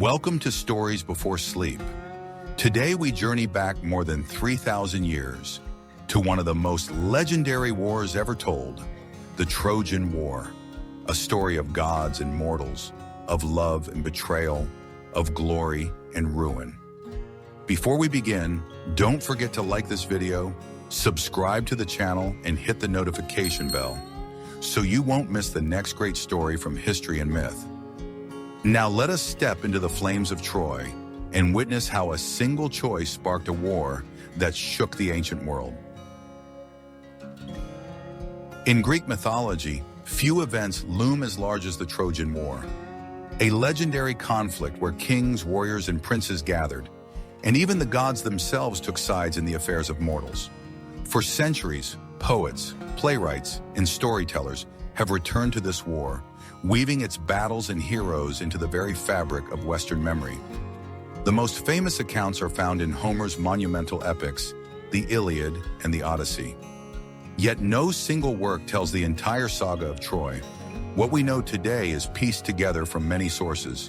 Welcome to Stories Before Sleep. Today we journey back more than 3,000 years to one of the most legendary wars ever told, the Trojan War, a story of gods and mortals, of love and betrayal, of glory and ruin. Before we begin, don't forget to like this video, subscribe to the channel, and hit the notification bell so you won't miss the next great story from history and myth. Now let us step into the flames of Troy and witness how a single choice sparked a war that shook the ancient world. In Greek mythology, few events loom as large as the Trojan War, a legendary conflict where kings, warriors, and princes gathered, and even the gods themselves took sides in the affairs of mortals. For centuries, poets, playwrights, and storytellers have returned to this war, weaving its battles and heroes into the very fabric of Western memory. The most famous accounts are found in Homer's monumental epics, the Iliad and the Odyssey. Yet no single work tells the entire saga of Troy. What we know today is pieced together from many sources.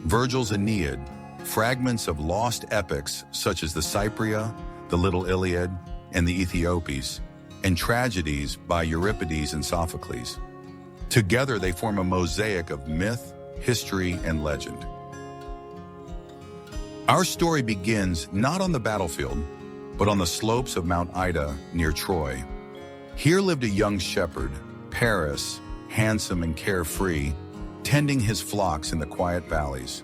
Virgil's Aeneid, fragments of lost epics such as the Cypria, the Little Iliad, and the Ethiopies, and tragedies by Euripides and Sophocles. Together they form a mosaic of myth, history, and legend. Our story begins not on the battlefield, but on the slopes of Mount Ida near Troy. Here lived a young shepherd, Paris, handsome and carefree, tending his flocks in the quiet valleys.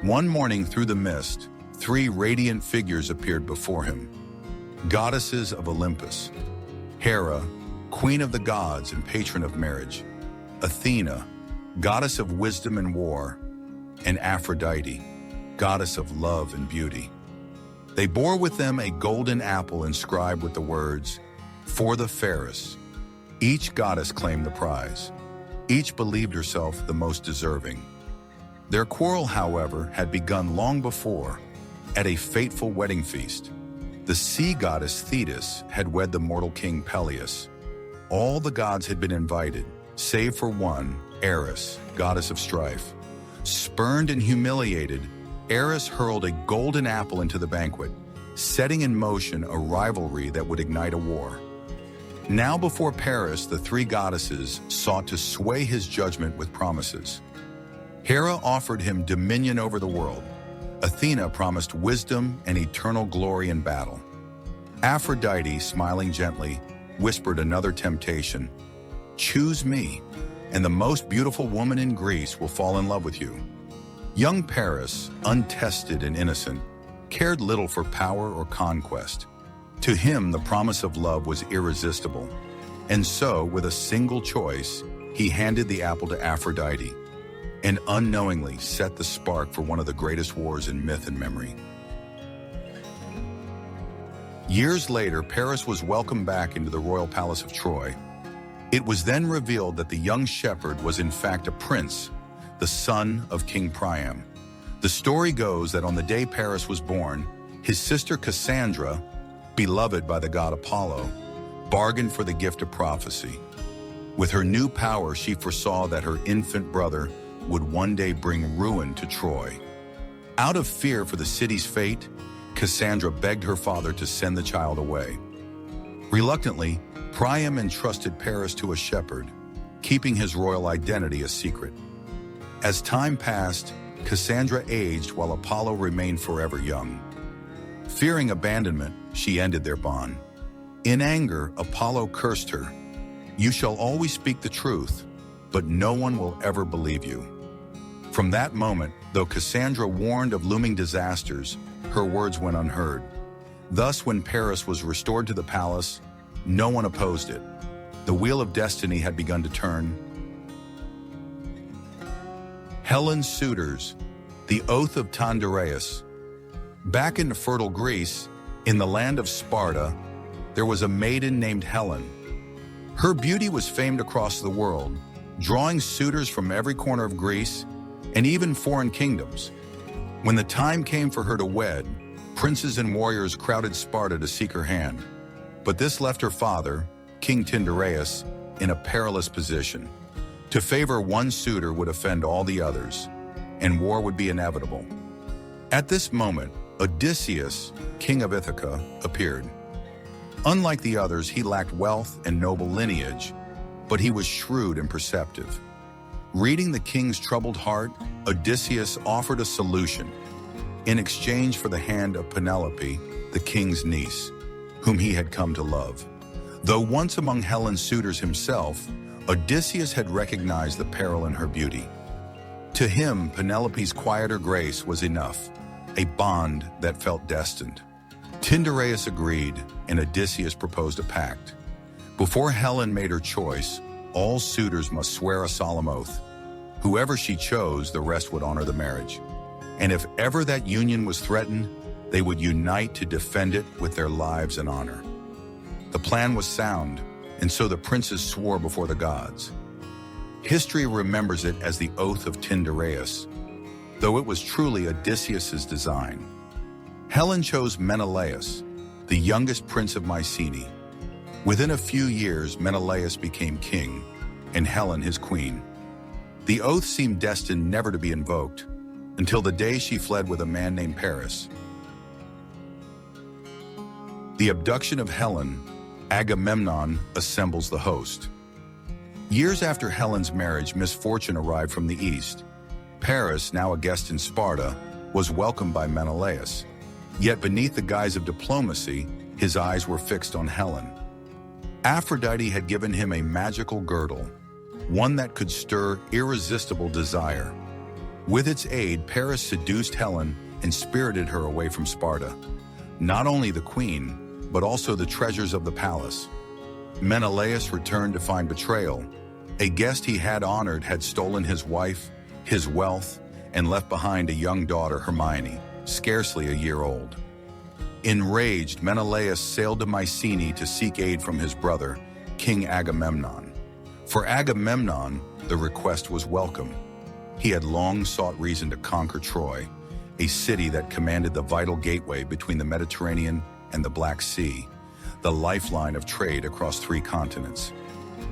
One morning through the mist, three radiant figures appeared before him. Goddesses of Olympus: Hera, queen of the gods and patron of marriage; Athena, goddess of wisdom and war; and Aphrodite, goddess of love and beauty. They bore with them a golden apple inscribed with the words, "For the fairest." Each goddess claimed the prize. Each believed herself the most deserving. Their quarrel, however, had begun long before, at a fateful wedding feast. The sea goddess Thetis had wed the mortal king Peleus. All the gods had been invited, save for one, Eris, goddess of strife. Spurned and humiliated, Eris hurled a golden apple into the banquet, setting in motion a rivalry that would ignite a war. Now before Paris, the three goddesses sought to sway his judgment with promises. Hera offered him dominion over the world. Athena promised wisdom and eternal glory in battle. Aphrodite, smiling gently, whispered another temptation: "Choose me, and the most beautiful woman in Greece will fall in love with you." Young Paris, untested and innocent, cared little for power or conquest. To him, the promise of love was irresistible. And so, with a single choice, he handed the apple to Aphrodite, and unknowingly set the spark for one of the greatest wars in myth and memory. Years later, Paris was welcomed back into the royal palace of Troy. It was then revealed that the young shepherd was in fact a prince, the son of King Priam. The story goes that on the day Paris was born, his sister Cassandra, beloved by the god Apollo, bargained for the gift of prophecy. With her new power, she foresaw that her infant brother would one day bring ruin to Troy. Out of fear for the city's fate, Cassandra begged her father to send the child away. Reluctantly, Priam entrusted Paris to a shepherd, keeping his royal identity a secret. As time passed, Cassandra aged while Apollo remained forever young. Fearing abandonment, she ended their bond. In anger, Apollo cursed her, "You shall always speak the truth, but no one will ever believe you." From that moment, though Cassandra warned of looming disasters, her words went unheard. Thus, when Paris was restored to the palace, no one opposed it. The wheel of destiny had begun to turn. Helen's suitors, the oath of Tyndareus. Back in fertile Greece, in the land of Sparta, there was a maiden named Helen. Her beauty was famed across the world, drawing suitors from every corner of Greece and even foreign kingdoms. When the time came for her to wed, princes and warriors crowded Sparta to seek her hand. But this left her father, King Tyndareus, in a perilous position. To favor one suitor would offend all the others. and war would be inevitable. At this moment, Odysseus, king of Ithaca, appeared. Unlike the others, he lacked wealth and noble lineage, but he was shrewd and perceptive. Reading the king's troubled heart, Odysseus offered a solution in exchange for the hand of Penelope, the king's niece, whom he had come to love. Though once among Helen's suitors himself, Odysseus had recognized the peril in her beauty. To him, Penelope's quieter grace was enough, a bond that felt destined. Tyndareus agreed, and Odysseus proposed a pact. Before Helen made her choice, all suitors must swear a solemn oath. Whoever she chose, the rest would honor the marriage. And if ever that union was threatened, they would unite to defend it with their lives and honor. The plan was sound, and so the princes swore before the gods. History remembers it as the Oath of Tyndareus, though it was truly Odysseus's design. Helen chose Menelaus, the youngest prince of Mycenae. Within a few years, Menelaus became king, and Helen his queen. The oath seemed destined never to be invoked, until the day she fled with a man named Paris. The abduction of Helen, Agamemnon assembles the host. Years after Helen's marriage, misfortune arrived from the east. Paris, now a guest in Sparta, was welcomed by Menelaus. Yet beneath the guise of diplomacy, his eyes were fixed on Helen. Aphrodite had given him a magical girdle, one that could stir irresistible desire. With its aid, Paris seduced Helen and spirited her away from Sparta. Not only the queen, but also the treasures of the palace. Menelaus returned to find betrayal. A guest he had honored had stolen his wife, his wealth, and left behind a young daughter, Hermione, scarcely a year old. Enraged, Menelaus sailed to Mycenae to seek aid from his brother, King Agamemnon. For Agamemnon, the request was welcome. He had long sought reason to conquer Troy, a city that commanded the vital gateway between the Mediterranean and the Black Sea, the lifeline of trade across 3 continents.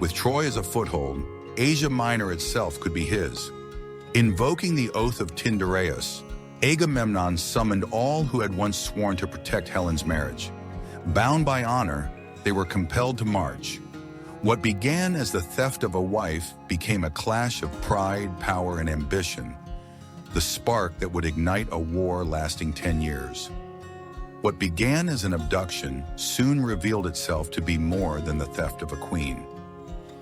With Troy as a foothold, Asia Minor itself could be his. Invoking the Oath of Tyndareus, Agamemnon summoned all who had once sworn to protect Helen's marriage. Bound by honor, they were compelled to march. What began as the theft of a wife became a clash of pride, power, and ambition, the spark that would ignite a war lasting 10 years. What began as an abduction soon revealed itself to be more than the theft of a queen.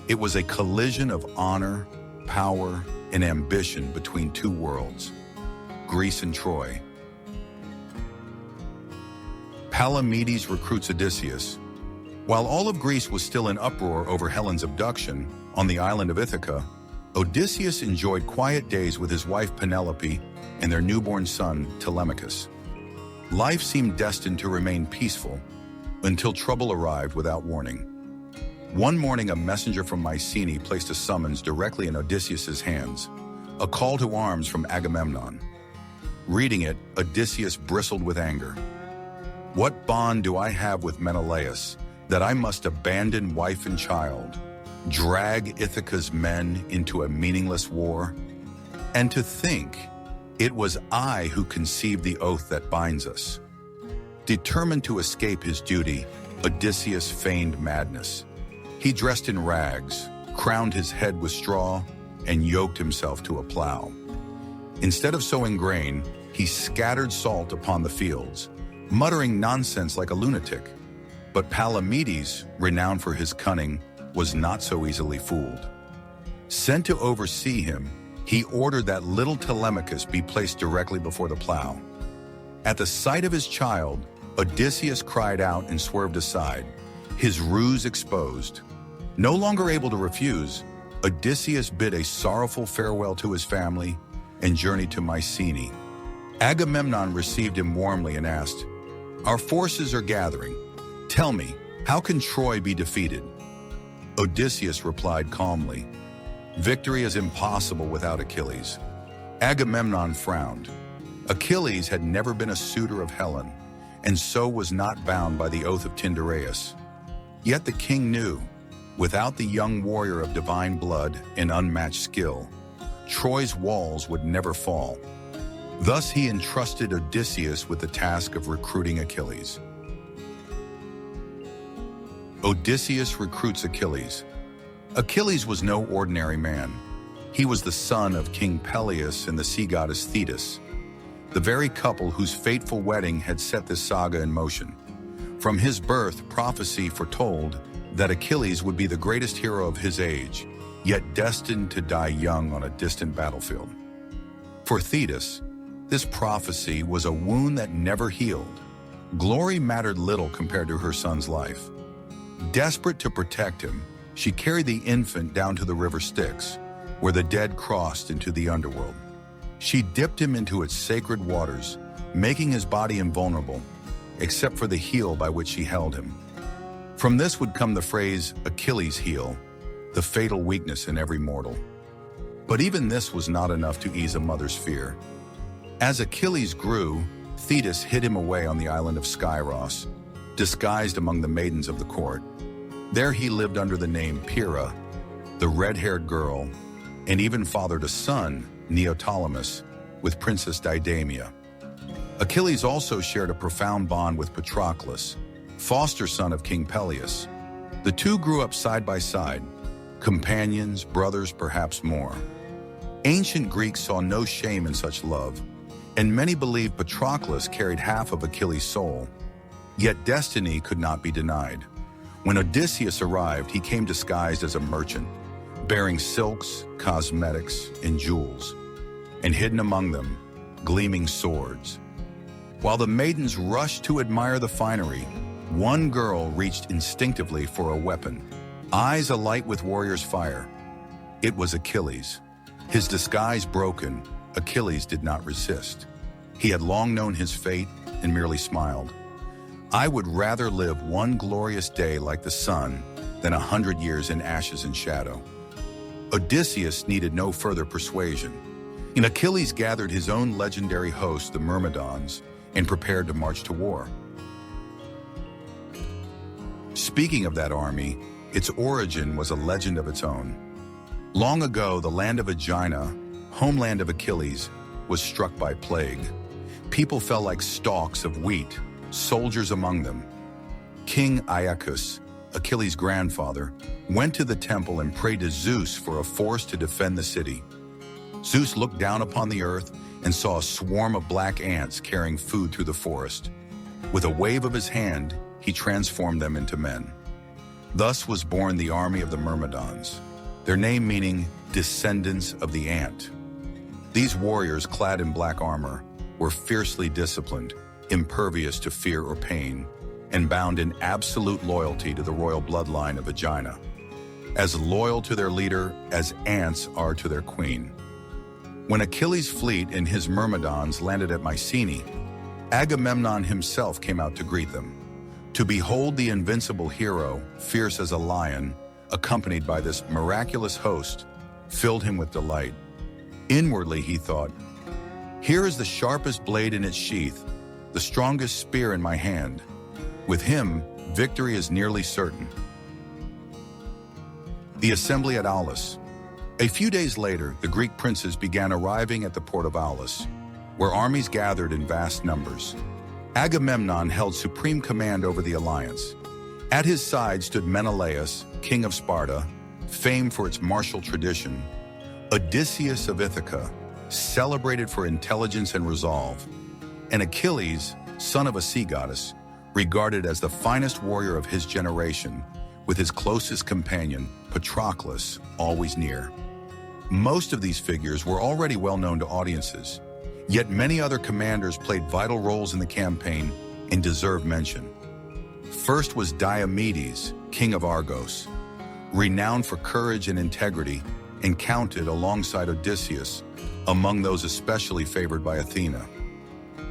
It was a collision of honor, power, and ambition between 2 worlds, Greece and Troy. Palamedes recruits Odysseus. While all of Greece was still in uproar over Helen's abduction, on the island of Ithaca, Odysseus enjoyed quiet days with his wife Penelope and their newborn son Telemachus. Life seemed destined to remain peaceful until trouble arrived without warning. One morning, a messenger from Mycenae placed a summons directly in Odysseus's hands, a call to arms from Agamemnon. Reading it, Odysseus bristled with anger. What bond do I have with Menelaus that I must abandon wife and child, drag Ithaca's men into a meaningless war? And to think, it was I who conceived the oath that binds us. Determined to escape his duty, Odysseus feigned madness. He dressed in rags, crowned his head with straw, and yoked himself to a plow. Instead of sowing grain, he scattered salt upon the fields, muttering nonsense like a lunatic. But Palamedes, renowned for his cunning, was not so easily fooled. Sent to oversee him, he ordered that little Telemachus be placed directly before the plow. At the sight of his child, Odysseus cried out and swerved aside, his ruse exposed. No longer able to refuse, Odysseus bid a sorrowful farewell to his family and journeyed to Mycenae. Agamemnon received him warmly and asked, "Our forces are gathering. Tell me, how can Troy be defeated?" Odysseus replied calmly, "Victory is impossible without Achilles." Agamemnon frowned. Achilles had never been a suitor of Helen, and so was not bound by the oath of Tyndareus. Yet the king knew, without the young warrior of divine blood and unmatched skill, Troy's walls would never fall. Thus he entrusted Odysseus with the task of recruiting Achilles. Odysseus recruits Achilles. Achilles was no ordinary man. He was the son of King Peleus and the sea goddess Thetis, the very couple whose fateful wedding had set this saga in motion. From his birth, prophecy foretold that Achilles would be the greatest hero of his age, yet destined to die young on a distant battlefield. For Thetis, this prophecy was a wound that never healed. Glory mattered little compared to her son's life. Desperate to protect him, she carried the infant down to the river Styx, where the dead crossed into the underworld. She dipped him into its sacred waters, making his body invulnerable, except for the heel by which she held him. From this would come the phrase Achilles' heel, the fatal weakness in every mortal. But even this was not enough to ease a mother's fear. As Achilles grew, Thetis hid him away on the island of Skyros, disguised among the maidens of the court. There he lived under the name Pyrrha, the red-haired girl, and even fathered a son, Neoptolemus, with Princess Didymia. Achilles also shared a profound bond with Patroclus, foster son of King Peleus. The two grew up side by side, companions, brothers, perhaps more. Ancient Greeks saw no shame in such love, and many believed Patroclus carried half of Achilles' soul. Yet destiny could not be denied. When Odysseus arrived, he came disguised as a merchant, bearing silks, cosmetics, and jewels, and hidden among them, gleaming swords. While the maidens rushed to admire the finery, one girl reached instinctively for a weapon, eyes alight with warrior's fire. It was Achilles. His disguise broken, Achilles did not resist. He had long known his fate and merely smiled. I would rather live one glorious day like the sun than 100 years in ashes and shadow. Odysseus needed no further persuasion, and Achilles gathered his own legendary host, the Myrmidons, and prepared to march to war. Speaking of that army, its origin was a legend of its own. Long ago, the land of Aegina, homeland of Achilles, was struck by plague. People fell like stalks of wheat, soldiers among them. King Ajax, Achilles' grandfather, went to the temple and prayed to Zeus for a force to defend the city. Zeus looked down upon the earth and saw a swarm of black ants carrying food through the forest. With a wave of his hand, he transformed them into men. Thus was born the army of the Myrmidons, their name meaning descendants of the ant. These warriors, clad in black armor, were fiercely disciplined, impervious to fear or pain, and bound in absolute loyalty to the royal bloodline of Aegina, as loyal to their leader as ants are to their queen. When Achilles' fleet and his Myrmidons landed at Mycenae, Agamemnon himself came out to greet them. To behold the invincible hero, fierce as a lion, accompanied by this miraculous host, filled him with delight. Inwardly, he thought, "Here is the sharpest blade in its sheath, the strongest spear in my hand. With him, victory is nearly certain." The assembly at Aulis. A few days later, the Greek princes began arriving at the port of Aulis, where armies gathered in vast numbers. Agamemnon held supreme command over the alliance. At his side stood Menelaus, king of Sparta, famed for its martial tradition, Odysseus of Ithaca, celebrated for intelligence and resolve, and Achilles, son of a sea goddess, regarded as the finest warrior of his generation, with his closest companion, Patroclus, always near. Most of these figures were already well known to audiences, yet many other commanders played vital roles in the campaign and deserve mention. First was Diomedes, king of Argos, renowned for courage and integrity, and counted alongside Odysseus among those especially favored by Athena.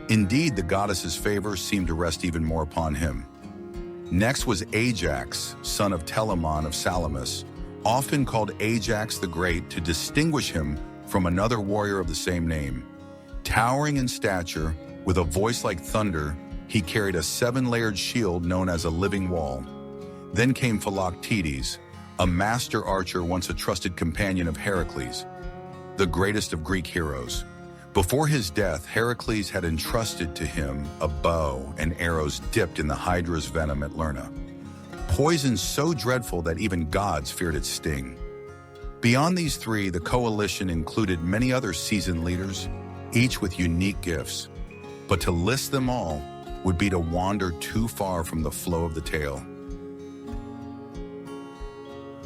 Indeed, the goddess's favor seemed to rest even more upon him. Next was Ajax, son of Telamon of Salamis, often called Ajax the Great to distinguish him from another warrior of the same name. Towering in stature, with a voice like thunder, he carried a 7-layered shield known as a living wall. Then came Philoctetes, a master archer once a trusted companion of Heracles. the greatest of Greek heroes. Before his death, Heracles had entrusted to him a bow and arrows dipped in the Hydra's venom at Lerna, poison so dreadful that even gods feared its sting. Beyond these three, the coalition included many other seasoned leaders, each with unique gifts. But to list them all would be to wander too far from the flow of the tale.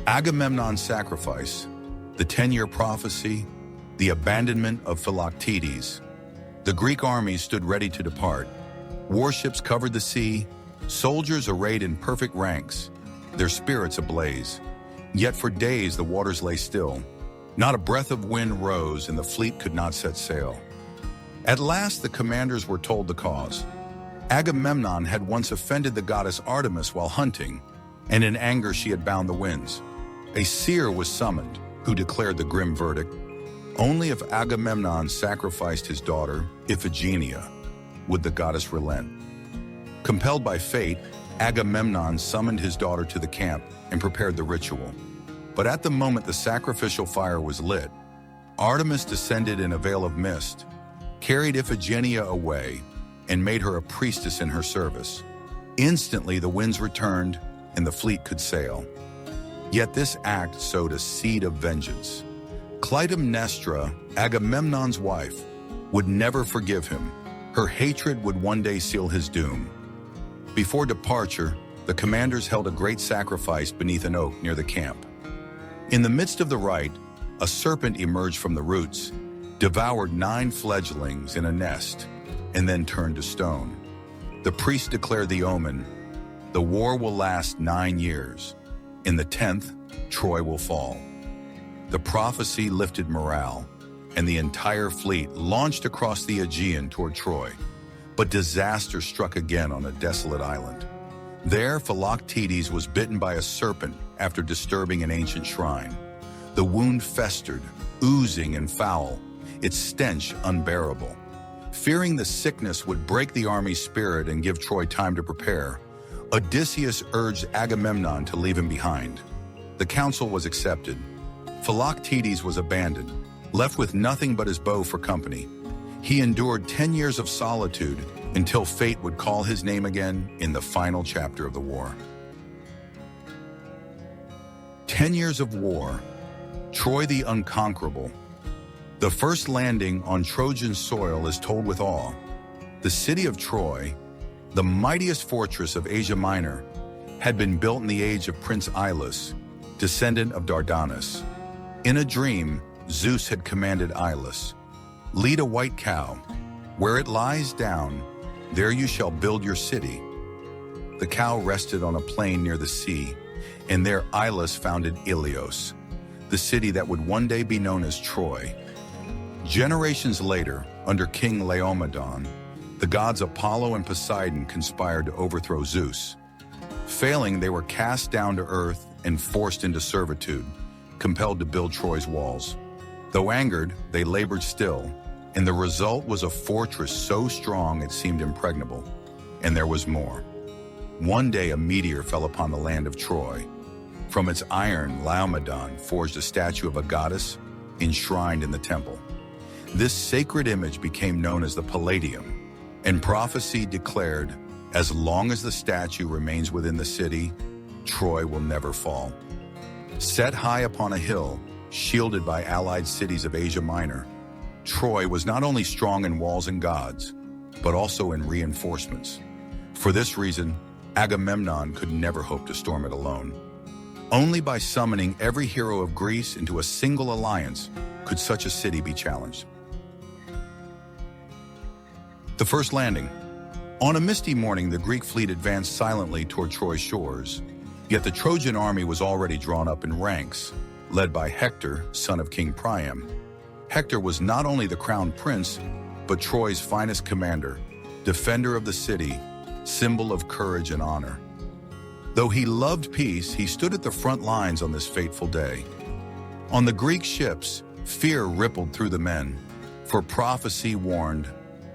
Agamemnon's sacrifice, the 10-year prophecy, the abandonment of Philoctetes. The Greek army stood ready to depart. Warships covered the sea, soldiers arrayed in perfect ranks, their spirits ablaze. Yet for days the waters lay still. Not a breath of wind rose, and the fleet could not set sail. At last the commanders were told the cause. Agamemnon had once offended the goddess Artemis while hunting, and in anger she had bound the winds. A seer was summoned, who declared the grim verdict: only if Agamemnon sacrificed his daughter, Iphigenia, would the goddess relent. Compelled by fate, Agamemnon summoned his daughter to the camp and prepared the ritual. But at the moment the sacrificial fire was lit, Artemis descended in a veil of mist, carried Iphigenia away, and made her a priestess in her service. Instantly the winds returned, and the fleet could sail. Yet this act sowed a seed of vengeance. Clytemnestra, Agamemnon's wife, would never forgive him. Her hatred would one day seal his doom. Before departure, the commanders held a great sacrifice beneath an oak near the camp. In the midst of the rite, a serpent emerged from the roots, devoured 9 fledglings in a nest, and then turned to stone. The priest declared the omen: the war will last 9 years. In the 10th, Troy will fall. The prophecy lifted morale, and the entire fleet launched across the Aegean toward Troy. But disaster struck again on a desolate island. There, Philoctetes was bitten by a serpent after disturbing an ancient shrine. The wound festered, oozing and foul, its stench unbearable. Fearing the sickness would break the army's spirit and give Troy time to prepare, Odysseus urged Agamemnon to leave him behind. The counsel was accepted. Philoctetes was abandoned, left with nothing but his bow for company. He endured 10 years of solitude until fate would call his name again in the final chapter of the war. 10 years of war, Troy the Unconquerable. The first landing on Trojan soil is told with awe. The city of Troy, the mightiest fortress of Asia Minor, had been built in the age of Prince Ilus, descendant of Dardanus. In a dream, Zeus had commanded Ilus, "Lead a white cow. Where it lies down, there you shall build your city." The cow rested on a plain near the sea, and there Ilus founded Ilios, the city that would one day be known as Troy. Generations later, under King Laomedon, the gods Apollo and Poseidon conspired to overthrow Zeus. Failing, they were cast down to earth and forced into servitude, compelled to build Troy's walls. Though angered, they labored still, and the result was a fortress so strong it seemed impregnable. And there was more. One day a meteor fell upon the land of Troy. From its iron, Laomedon forged a statue of a goddess enshrined in the temple. This sacred image became known as the Palladium, and prophecy declared, as long as the statue remains within the city, Troy will never fall. Set high upon a hill, shielded by allied cities of Asia Minor, Troy was not only strong in walls and gods, but also in reinforcements. For this reason, Agamemnon could never hope to storm it alone. Only by summoning every hero of Greece into a single alliance could such a city be challenged. The first landing. On a misty morning, the Greek fleet advanced silently toward Troy's shores, yet the Trojan army was already drawn up in ranks, led by Hector, son of King Priam. Hector was not only the crowned prince, but Troy's finest commander, defender of the city, symbol of courage and honor. Though he loved peace, he stood at the front lines on this fateful day. On the Greek ships, fear rippled through the men, for prophecy warned,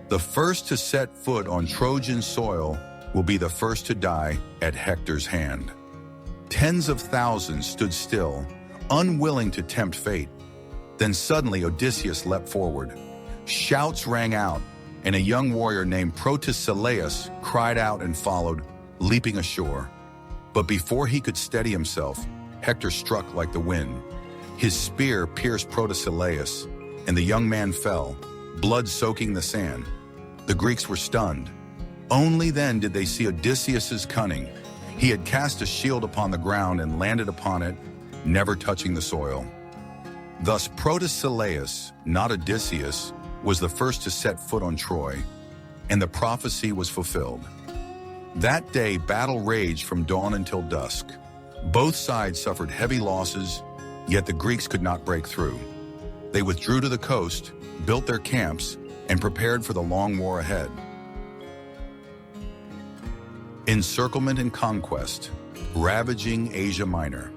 the first to set foot on Trojan soil will be the first to die at Hector's hand. Tens of thousands stood still, unwilling to tempt fate. Then suddenly Odysseus leapt forward. Shouts rang out, and a young warrior named Patroclus cried out and followed, leaping ashore. But before he could steady himself, Hector struck like the wind. His spear pierced Patroclus, and the young man fell, blood soaking the sand. The Greeks were stunned. Only then did they see Odysseus's cunning. He had cast a shield upon the ground and landed upon it, never touching the soil. Thus Patroclus, not Odysseus, was the first to set foot on Troy, and the prophecy was fulfilled. That day battle raged from dawn until dusk. Both sides suffered heavy losses, yet the Greeks could not break through. They withdrew to the coast, built their camps, and prepared for the long war ahead. Encirclement and conquest, ravaging Asia Minor.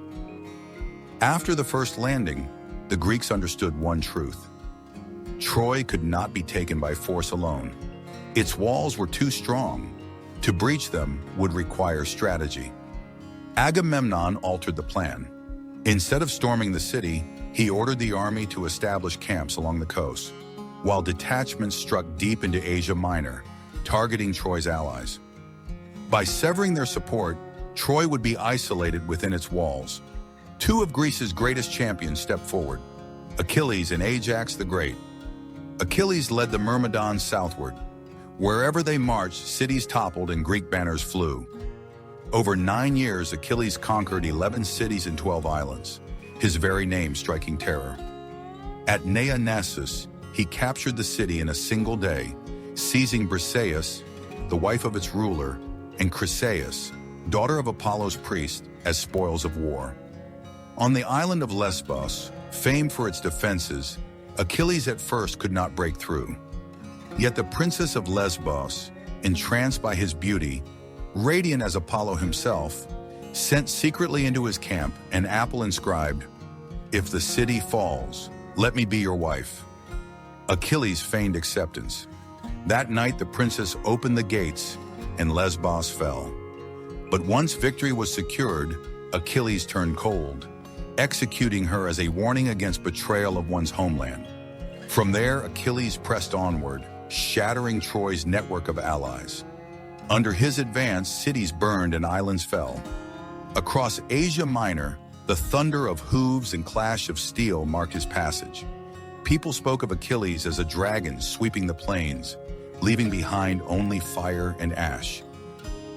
After the first landing, the Greeks understood one truth. Troy could not be taken by force alone. Its walls were too strong. To breach them would require strategy. Agamemnon altered the plan. Instead of storming the city, he ordered the army to establish camps along the coast, while detachments struck deep into Asia Minor, targeting Troy's allies. By severing their support, Troy would be isolated within its walls. Two of Greece's greatest champions stepped forward, Achilles and Ajax the Great. Achilles led the Myrmidons southward. Wherever they marched, cities toppled and Greek banners flew. Over 9 years, Achilles conquered 11 cities and 12 islands, his very name striking terror. At Neoptolemus, he captured the city in a single day, seizing Briseis, the wife of its ruler, and Chryseis, daughter of Apollo's priest, as spoils of war. On the island of Lesbos, famed for its defenses, Achilles at first could not break through. Yet the princess of Lesbos, entranced by his beauty, radiant as Apollo himself, sent secretly into his camp an apple inscribed, "If the city falls, let me be your wife." Achilles feigned acceptance. That night the princess opened the gates and Lesbos fell. But once victory was secured, Achilles turned cold, executing her as a warning against betrayal of one's homeland. From there, Achilles pressed onward, shattering Troy's network of allies. Under his advance, cities burned and islands fell. Across Asia Minor, the thunder of hooves and clash of steel marked his passage. People spoke of Achilles as a dragon sweeping the plains, leaving behind only fire and ash.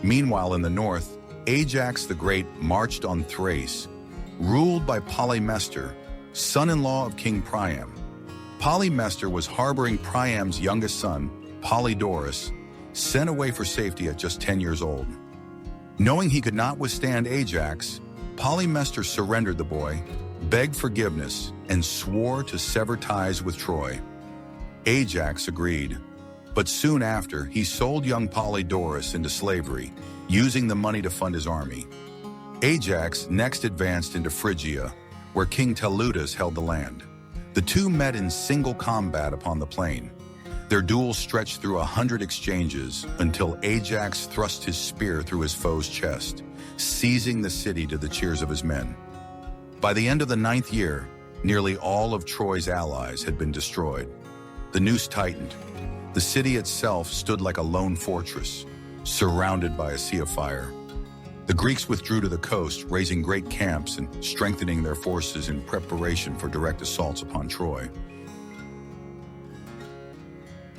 Meanwhile, in the north, Ajax the Great marched on Thrace, ruled by Polymestor, son-in-law of King Priam. Polymestor was harboring Priam's youngest son, Polydorus, sent away for safety at just 10 years old. Knowing he could not withstand Ajax, Polymestor surrendered the boy, begged forgiveness, and swore to sever ties with Troy. Ajax agreed, but soon after, he sold young Polydorus into slavery, using the money to fund his army. Ajax next advanced into Phrygia, where King Teleutas held the land. The two met in single combat upon the plain. Their duel stretched through 100 exchanges until Ajax thrust his spear through his foe's chest, seizing the city to the cheers of his men. By the end of the 9th year, nearly all of Troy's allies had been destroyed. The noose tightened. The city itself stood like a lone fortress, surrounded by a sea of fire. The Greeks withdrew to the coast, raising great camps and strengthening their forces in preparation for direct assaults upon Troy.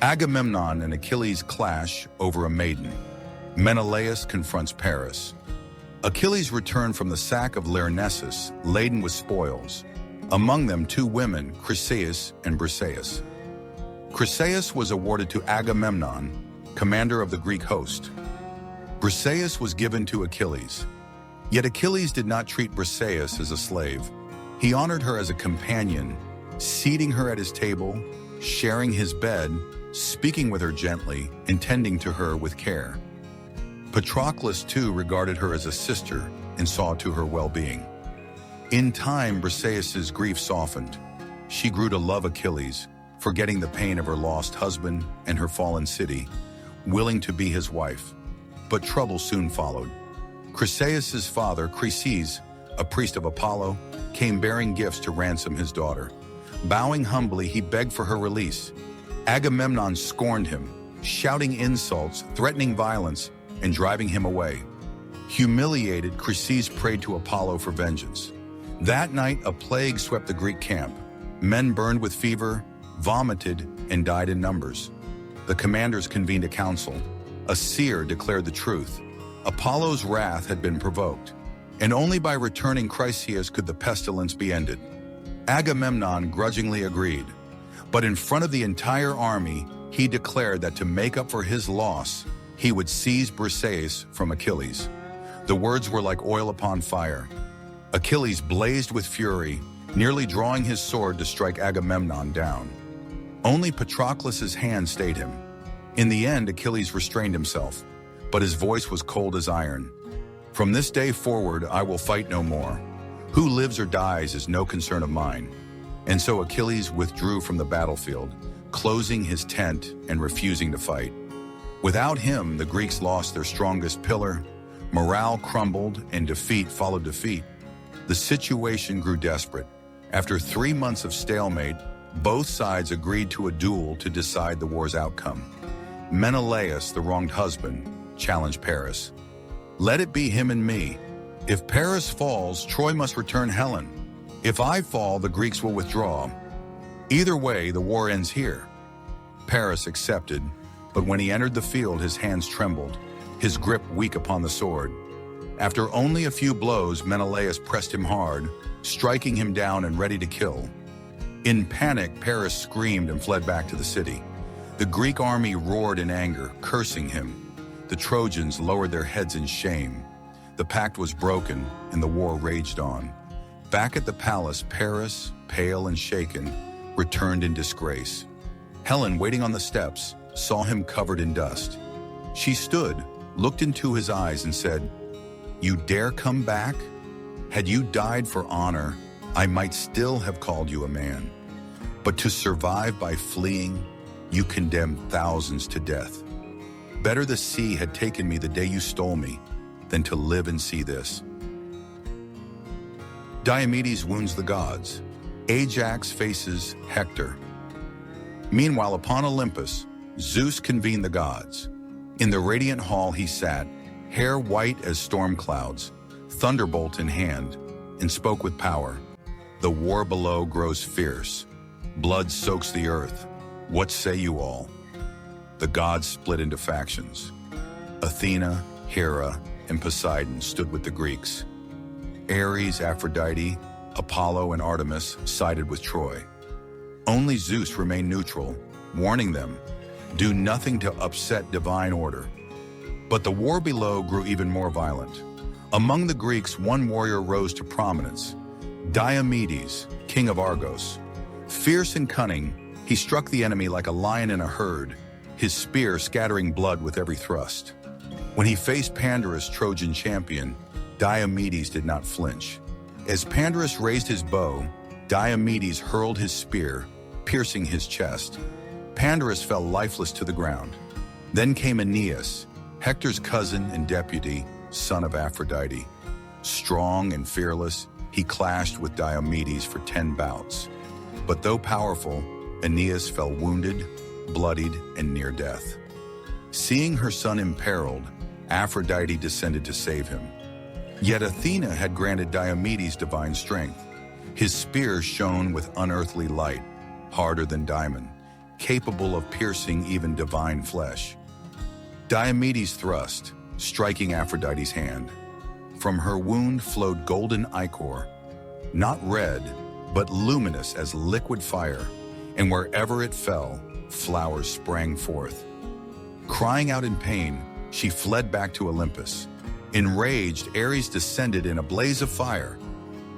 Agamemnon and Achilles clash over a maiden. Menelaus confronts Paris. Achilles returned from the sack of Lyrnessus, laden with spoils. Among them 2 women, Chryseis and Briseis. Chryseis was awarded to Agamemnon, commander of the Greek host. Briseis was given to Achilles. Yet Achilles did not treat Briseis as a slave. He honored her as a companion, seating her at his table, sharing his bed, speaking with her gently, and tending to her with care. Patroclus too regarded her as a sister and saw to her well-being. In time, Briseis' grief softened. She grew to love Achilles, forgetting the pain of her lost husband and her fallen city, willing to be his wife. But trouble soon followed. Chryseis' father, Chryses, a priest of Apollo, came bearing gifts to ransom his daughter. Bowing humbly, he begged for her release. Agamemnon scorned him, shouting insults, threatening violence, and driving him away. Humiliated, Chryses prayed to Apollo for vengeance. That night, a plague swept the Greek camp. Men burned with fever, vomited, and died in numbers. The commanders convened a council. A seer declared the truth. Apollo's wrath had been provoked, and only by returning Chryses could the pestilence be ended. Agamemnon grudgingly agreed, but in front of the entire army, he declared that to make up for his loss, he would seize Briseis from Achilles. The words were like oil upon fire. Achilles blazed with fury, nearly drawing his sword to strike Agamemnon down. Only Patroclus' hand stayed him. In the end, Achilles restrained himself, but his voice was cold as iron. From this day forward, I will fight no more. Who lives or dies is no concern of mine. And so Achilles withdrew from the battlefield, closing his tent and refusing to fight. Without him, the Greeks lost their strongest pillar, morale crumbled, and defeat followed defeat. The situation grew desperate. After 3 months of stalemate, both sides agreed to a duel to decide the war's outcome. Menelaus, the wronged husband, challenged Paris. Let it be him and me. If Paris falls, Troy must return Helen. If I fall, the Greeks will withdraw. Either way, the war ends here. Paris accepted, but when he entered the field, his hands trembled, his grip weak upon the sword. After only a few blows, Menelaus pressed him hard, striking him down and ready to kill. In panic, Paris screamed and fled back to the city. The Greek army roared in anger, cursing him. The Trojans lowered their heads in shame. The pact was broken, and the war raged on. Back at the palace, Paris, pale and shaken, returned in disgrace. Helen, waiting on the steps, saw him covered in dust. She stood, looked into his eyes, and said, "You dare come back? Had you died for honor, I might still have called you a man. But to survive by fleeing, you condemned thousands to death. Better the sea had taken me the day you stole me than to live and see this." Diomedes wounds the gods. Ajax faces Hector. Meanwhile, upon Olympus, Zeus convened the gods. In the radiant hall he sat, hair white as storm clouds, thunderbolt in hand, and spoke with power. The war below grows fierce. Blood soaks the earth. What say you all? The gods split into factions. Athena, Hera, and Poseidon stood with the Greeks. Ares, Aphrodite, Apollo, and Artemis sided with Troy. Only Zeus remained neutral, warning them, "Do nothing to upset divine order." But the war below grew even more violent. Among the Greeks, one warrior rose to prominence, Diomedes, king of Argos. Fierce and cunning, he struck the enemy like a lion in a herd, his spear scattering blood with every thrust. When he faced Pandarus, Trojan champion, Diomedes did not flinch. As Pandarus raised his bow, Diomedes hurled his spear, piercing his chest. Pandarus fell lifeless to the ground. Then came Aeneas, Hector's cousin and deputy, son of Aphrodite. Strong and fearless, he clashed with Diomedes for 10 bouts. But though powerful, Aeneas fell wounded, bloodied, and near death. Seeing her son imperiled, Aphrodite descended to save him. Yet Athena had granted Diomedes divine strength. His spear shone with unearthly light, harder than diamond, capable of piercing even divine flesh. Diomedes thrust, striking Aphrodite's hand. From her wound flowed golden ichor, not red, but luminous as liquid fire, and wherever it fell, flowers sprang forth. Crying out in pain, she fled back to Olympus. Enraged, Ares descended in a blaze of fire.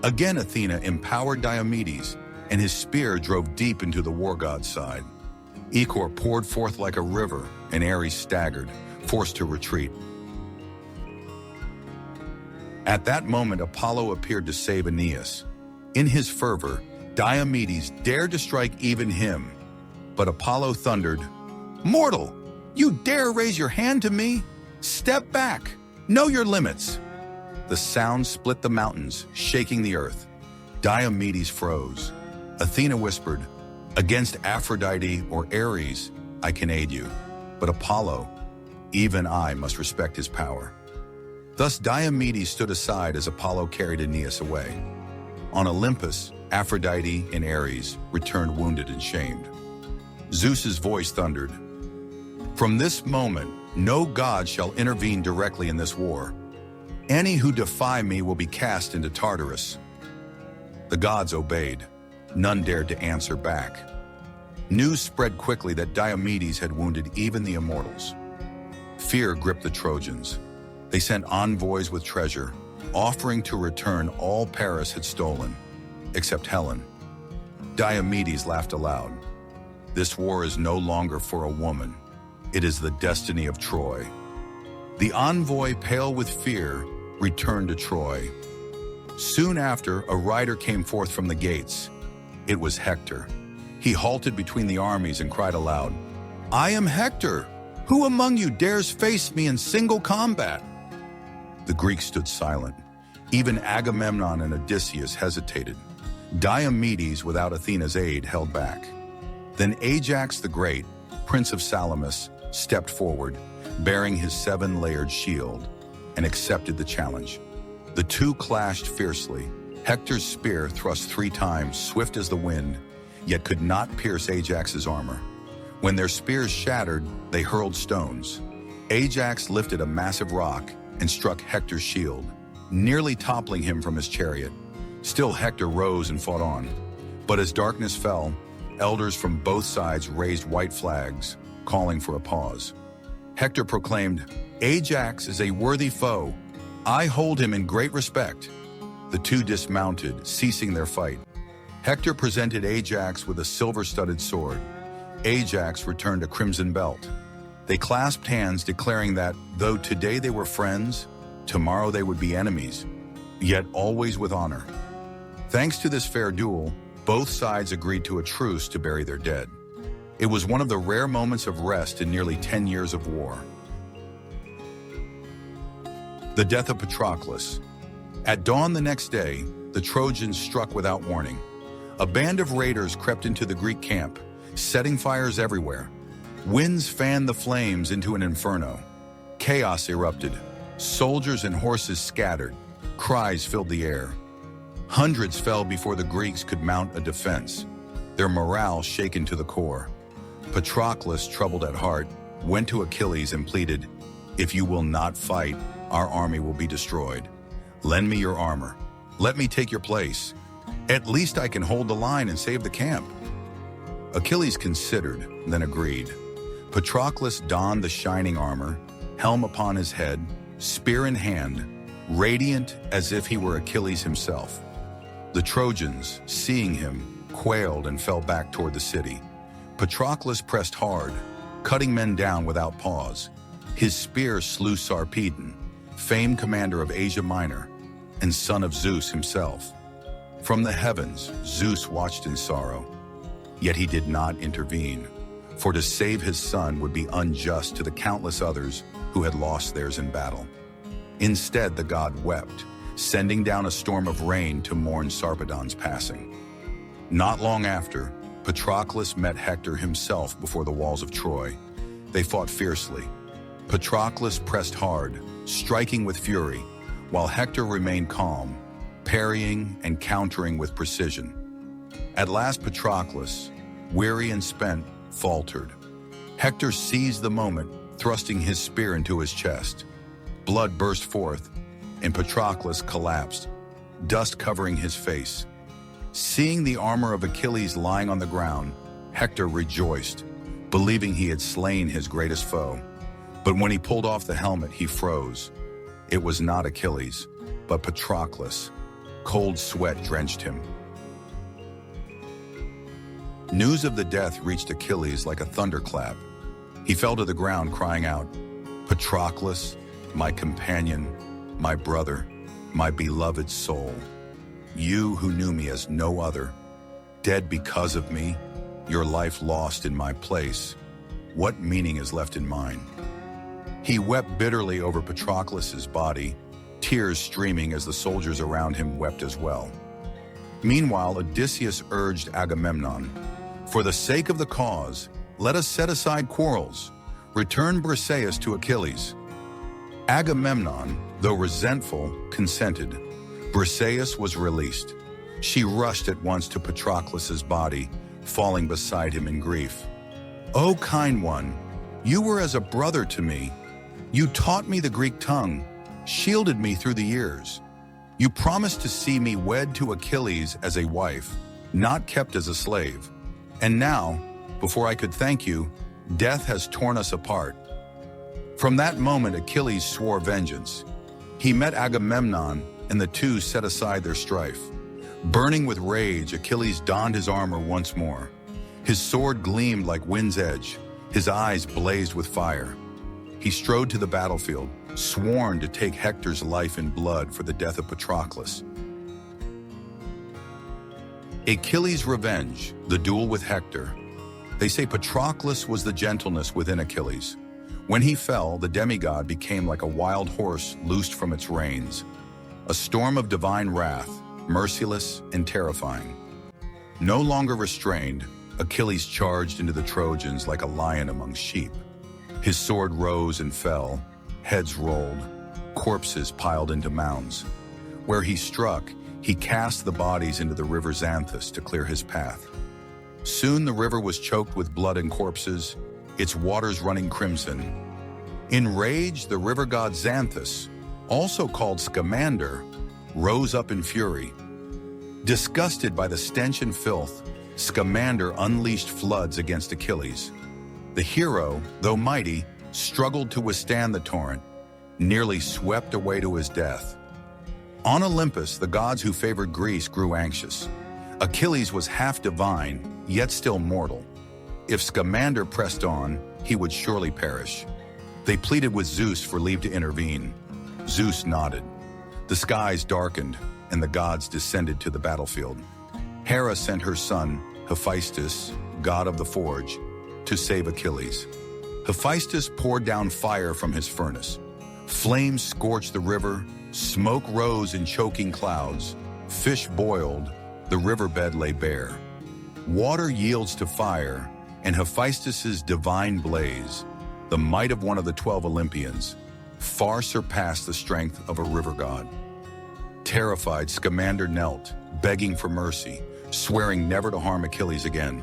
Again, Athena empowered Diomedes, and his spear drove deep into the war god's side. Ichor poured forth like a river, and Ares staggered, forced to retreat. At that moment, Apollo appeared to save Aeneas. In his fervor, Diomedes dared to strike even him. But Apollo thundered, "Mortal, you dare raise your hand to me? Step back! Know your limits!" The sound split the mountains, shaking the earth. Diomedes froze. Athena whispered, "Against Aphrodite or Ares, I can aid you, but Apollo, even I must respect his power." Thus Diomedes stood aside as Apollo carried Aeneas away. On Olympus, Aphrodite and Ares returned wounded and shamed. Zeus's voice thundered, "From this moment, no god shall intervene directly in this war. Any who defy me will be cast into Tartarus." The gods obeyed. None dared to answer back. News spread quickly that Diomedes had wounded even the immortals. Fear gripped the Trojans. They sent envoys with treasure, offering to return all Paris had stolen, except Helen. Diomedes laughed aloud. "This war is no longer for a woman. It is the destiny of Troy." The envoy, pale with fear, returned to Troy. Soon after, a rider came forth from the gates. It was Hector. He halted between the armies and cried aloud, "I am Hector! Who among you dares face me in single combat?" The Greeks stood silent. Even Agamemnon and Odysseus hesitated. Diomedes, without Athena's aid, held back. Then Ajax the Great, prince of Salamis, stepped forward, bearing his 7-layered shield, and accepted the challenge. The two clashed fiercely. Hector's spear thrust 3 times, swift as the wind, yet could not pierce Ajax's armor. When their spears shattered, they hurled stones. Ajax lifted a massive rock and struck Hector's shield, nearly toppling him from his chariot. Still Hector rose and fought on. But as darkness fell, elders from both sides raised white flags, calling for a pause. Hector proclaimed, "Ajax is a worthy foe. I hold him in great respect." The two dismounted, ceasing their fight. Hector presented Ajax with a silver-studded sword. Ajax returned a crimson belt. They clasped hands, declaring that, though today they were friends, tomorrow they would be enemies, yet always with honor. Thanks to this fair duel, both sides agreed to a truce to bury their dead. It was one of the rare moments of rest in nearly 10 years of war. The death of Patroclus. At dawn the next day, the Trojans struck without warning. A band of raiders crept into the Greek camp, setting fires everywhere. Winds fanned the flames into an inferno. Chaos erupted. Soldiers and horses scattered. Cries filled the air. Hundreds fell before the Greeks could mount a defense, their morale shaken to the core. Patroclus, troubled at heart, went to Achilles and pleaded, "If you will not fight, our army will be destroyed. Lend me your armor. Let me take your place. At least I can hold the line and save the camp." Achilles considered, then agreed. Patroclus donned the shining armor, helm upon his head, spear in hand, radiant as if he were Achilles himself. The Trojans, seeing him, quailed and fell back toward the city. Patroclus pressed hard, cutting men down without pause. His spear slew Sarpedon, famed commander of Asia Minor, and son of Zeus himself. From the heavens, Zeus watched in sorrow. Yet he did not intervene, for to save his son would be unjust to the countless others who had lost theirs in battle. Instead, the god wept, sending down a storm of rain to mourn Sarpedon's passing. Not long after, Patroclus met Hector himself before the walls of Troy. They fought fiercely. Patroclus pressed hard, striking with fury, while Hector remained calm, parrying and countering with precision. At last Patroclus, weary and spent, faltered. Hector seized the moment, thrusting his spear into his chest. Blood burst forth, and Patroclus collapsed, dust covering his face. Seeing the armor of Achilles lying on the ground, Hector rejoiced, believing he had slain his greatest foe. But when he pulled off the helmet, he froze. It was not Achilles, but Patroclus. Cold sweat drenched him. News of the death reached Achilles like a thunderclap. He fell to the ground, crying out, "Patroclus, my companion, my brother, my beloved soul. You who knew me as no other, dead because of me, your life lost in my place. What meaning is left in mine?" He wept bitterly over Patroclus's body, tears streaming as the soldiers around him wept as well. Meanwhile, Odysseus urged Agamemnon, "For the sake of the cause, let us set aside quarrels. Return Briseis to Achilles." Agamemnon, though resentful, consented. Briseis was released. She rushed at once to Patroclus's body, falling beside him in grief. "O kind one, you were as a brother to me. You taught me the Greek tongue, shielded me through the years. You promised to see me wed to Achilles as a wife, not kept as a slave. And now, before I could thank you, death has torn us apart." From that moment, Achilles swore vengeance. He met Agamemnon, and the two set aside their strife. Burning with rage, Achilles donned his armor once more. His sword gleamed like wind's edge. His eyes blazed with fire. He strode to the battlefield, sworn to take Hector's life in blood for the death of Patroclus. Achilles' revenge, the duel with Hector. They say Patroclus was the gentleness within Achilles. When he fell, the demigod became like a wild horse loosed from its reins, a storm of divine wrath, merciless and terrifying. No longer restrained, Achilles charged into the Trojans like a lion among sheep. His sword rose and fell, heads rolled, corpses piled into mounds. Where he struck, he cast the bodies into the river Xanthus to clear his path. Soon the river was choked with blood and corpses, its waters running crimson. Enraged, the river god Xanthus, also called Scamander, rose up in fury. Disgusted by the stench and filth, Scamander unleashed floods against Achilles. The hero, though mighty, struggled to withstand the torrent, nearly swept away to his death. On Olympus, the gods who favored Greece grew anxious. Achilles was half divine, yet still mortal. If Scamander pressed on, he would surely perish. They pleaded with Zeus for leave to intervene. Zeus nodded. The skies darkened, and the gods descended to the battlefield. Hera sent her son, Hephaestus, god of the forge, to save Achilles. Hephaestus poured down fire from his furnace. Flames scorched the river, smoke rose in choking clouds, fish boiled, the riverbed lay bare. Water yields to fire, and Hephaestus's divine blaze, the might of one of the 12 Olympians, far surpassed the strength of a river god. Terrified, Scamander knelt, begging for mercy, swearing never to harm Achilles again.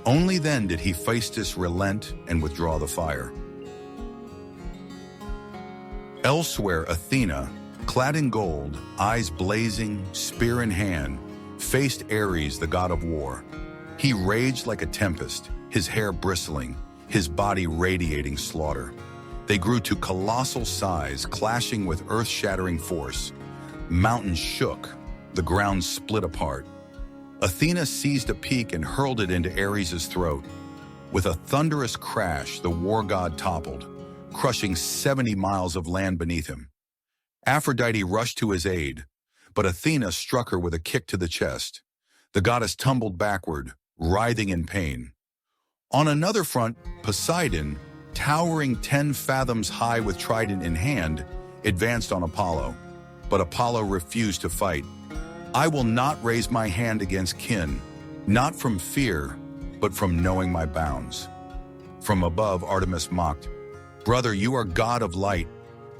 Only then did Hephaestus relent and withdraw the fire. Elsewhere, Athena, clad in gold, eyes blazing, spear in hand, faced Ares, the god of war. He raged like a tempest, his hair bristling, his body radiating slaughter. They grew to colossal size, clashing with earth-shattering force. Mountains shook, the ground split apart. Athena seized a peak and hurled it into Ares' throat. With a thunderous crash, the war god toppled, crushing 70 miles of land beneath him. Aphrodite rushed to his aid, but Athena struck her with a kick to the chest. The goddess tumbled backward, writhing in pain. On another front, Poseidon, towering 10 fathoms high with trident in hand, advanced on Apollo. But Apollo refused to fight. "I will not raise my hand against kin, not from fear, but from knowing my bounds." From above, Artemis mocked, "Brother, you are god of light,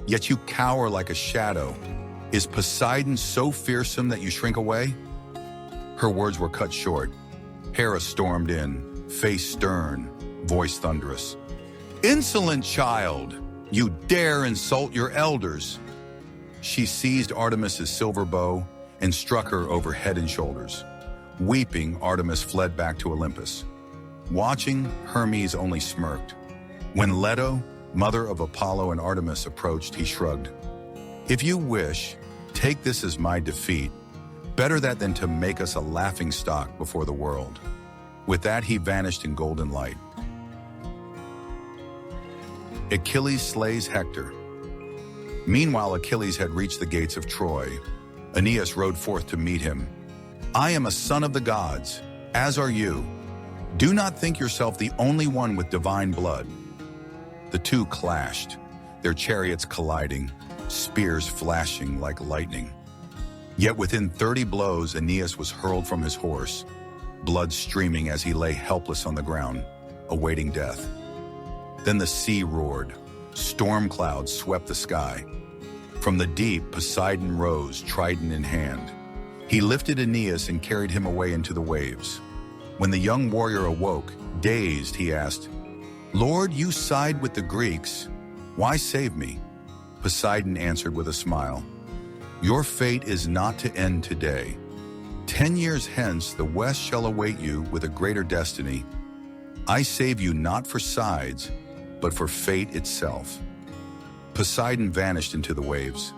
yet you cower like a shadow. Is Poseidon so fearsome that you shrink away?" Her words were cut short. Hera stormed in, face stern, voice thunderous. "Insolent child! You dare insult your elders!" She seized Artemis's silver bow and struck her over head and shoulders. Weeping, Artemis fled back to Olympus. Watching, Hermes only smirked. When Leto, mother of Apollo and Artemis, approached, he shrugged. "If you wish, take this as my defeat. Better that than to make us a laughingstock before the world." With that, he vanished in golden light. Achilles slays Hector. Meanwhile, Achilles had reached the gates of Troy. Aeneas rode forth to meet him. "I am a son of the gods, as are you. Do not think yourself the only one with divine blood." The two clashed, their chariots colliding, spears flashing like lightning. Yet within 30 blows, Aeneas was hurled from his horse, blood streaming as he lay helpless on the ground, awaiting death. Then the sea roared. Storm clouds swept the sky. From the deep, Poseidon rose, trident in hand. He lifted Aeneas and carried him away into the waves. When the young warrior awoke, dazed, he asked, "Lord, you side with the Greeks. Why save me?" Poseidon answered with a smile, "Your fate is not to end today. 10 years hence, the West shall await you with a greater destiny. I save you not for sides, but for fate itself." Poseidon vanished into the waves.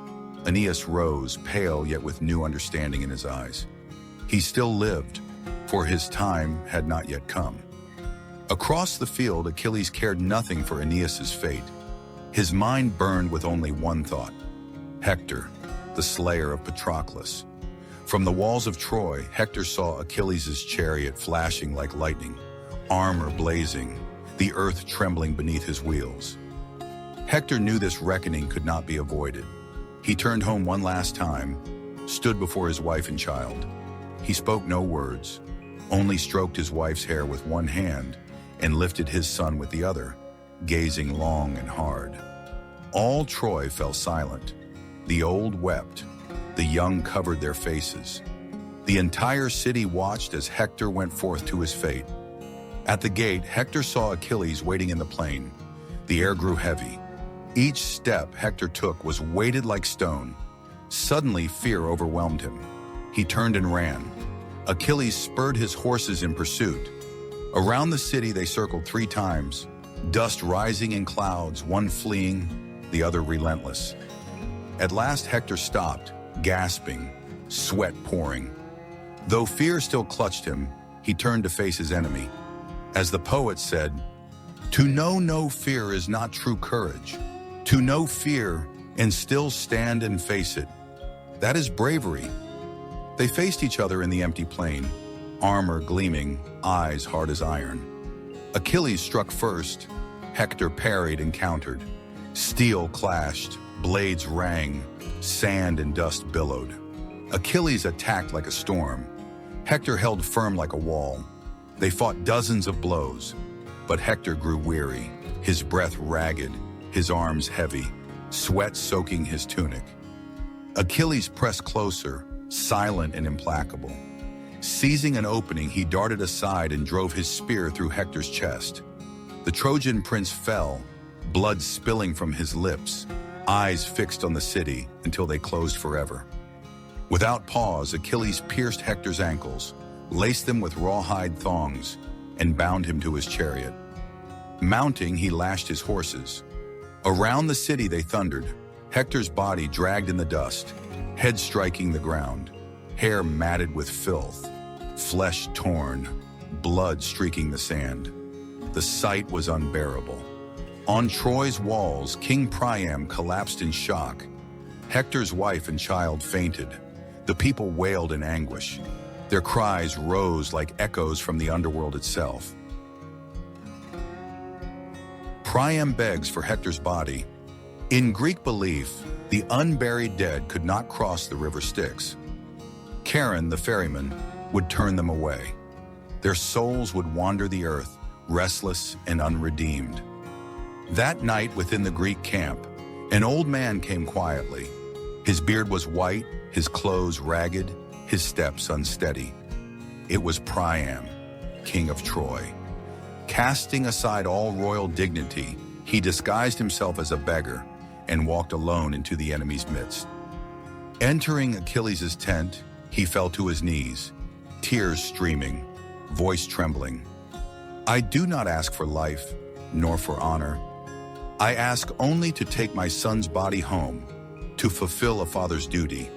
Aeneas rose, pale yet with new understanding in his eyes. He still lived, for his time had not yet come. Across the field, Achilles cared nothing for Aeneas's fate. His mind burned with only one thought: Hector, the slayer of Patroclus. From the walls of Troy, Hector saw Achilles' chariot flashing like lightning, armor blazing, the earth trembling beneath his wheels. Hector knew this reckoning could not be avoided. He turned home one last time, stood before his wife and child. He spoke no words, only stroked his wife's hair with one hand and lifted his son with the other, gazing long and hard. All Troy fell silent. The old wept, the young covered their faces. The entire city watched as Hector went forth to his fate. At the gate, Hector saw Achilles waiting in the plain. The air grew heavy. Each step Hector took was weighted like stone. Suddenly, fear overwhelmed him. He turned and ran. Achilles spurred his horses in pursuit. Around the city they circled 3 times, dust rising in clouds, one fleeing, the other relentless. At last Hector stopped, gasping, sweat pouring. Though fear still clutched him, he turned to face his enemy. As the poet said, "To know no fear is not true courage. To know fear and still stand and face it, that is bravery." They faced each other in the empty plain, armor gleaming, eyes hard as iron. Achilles struck first. Hector parried and countered. Steel clashed, blades rang, sand and dust billowed. Achilles attacked like a storm. Hector held firm like a wall. They fought dozens of blows, but Hector grew weary, his breath ragged, his arms heavy, sweat soaking his tunic. Achilles pressed closer, silent and implacable. Seizing an opening, he darted aside and drove his spear through Hector's chest. The Trojan prince fell, blood spilling from his lips, eyes fixed on the city until they closed forever. Without pause, Achilles pierced Hector's ankles, laced them with rawhide thongs, and bound him to his chariot. Mounting, he lashed his horses. Around the city they thundered, Hector's body dragged in the dust, head striking the ground, hair matted with filth, flesh torn, blood streaking the sand. The sight was unbearable. On Troy's walls, King Priam collapsed in shock. Hector's wife and child fainted. The people wailed in anguish. Their cries rose like echoes from the underworld itself. Priam begs for Hector's body. In Greek belief, the unburied dead could not cross the river Styx. Charon, the ferryman, would turn them away. Their souls would wander the earth, restless and unredeemed. That night within the Greek camp, an old man came quietly. His beard was white, his clothes ragged, his steps unsteady. It was Priam, king of Troy. Casting aside all royal dignity, he disguised himself as a beggar and walked alone into the enemy's midst. Entering Achilles' tent, he fell to his knees, tears streaming, voice trembling. "I do not ask for life, nor for honor. I ask only to take my son's body home, to fulfill a father's duty.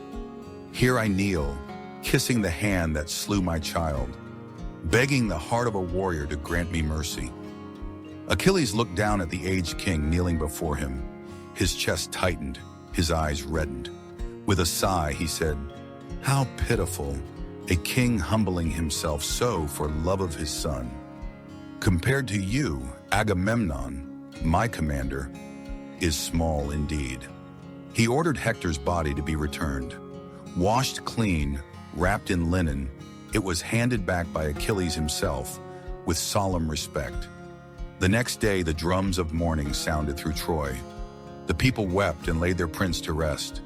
Here I kneel, kissing the hand that slew my child, begging the heart of a warrior to grant me mercy." Achilles looked down at the aged king kneeling before him. His chest tightened, his eyes reddened. With a sigh, he said, "How pitiful, a king humbling himself so for love of his son. Compared to you, Agamemnon, my commander, is small indeed." He ordered Hector's body to be returned. Washed clean, wrapped in linen, it was handed back by Achilles himself with solemn respect. The next day, the drums of mourning sounded through Troy. The people wept and laid their prince to rest.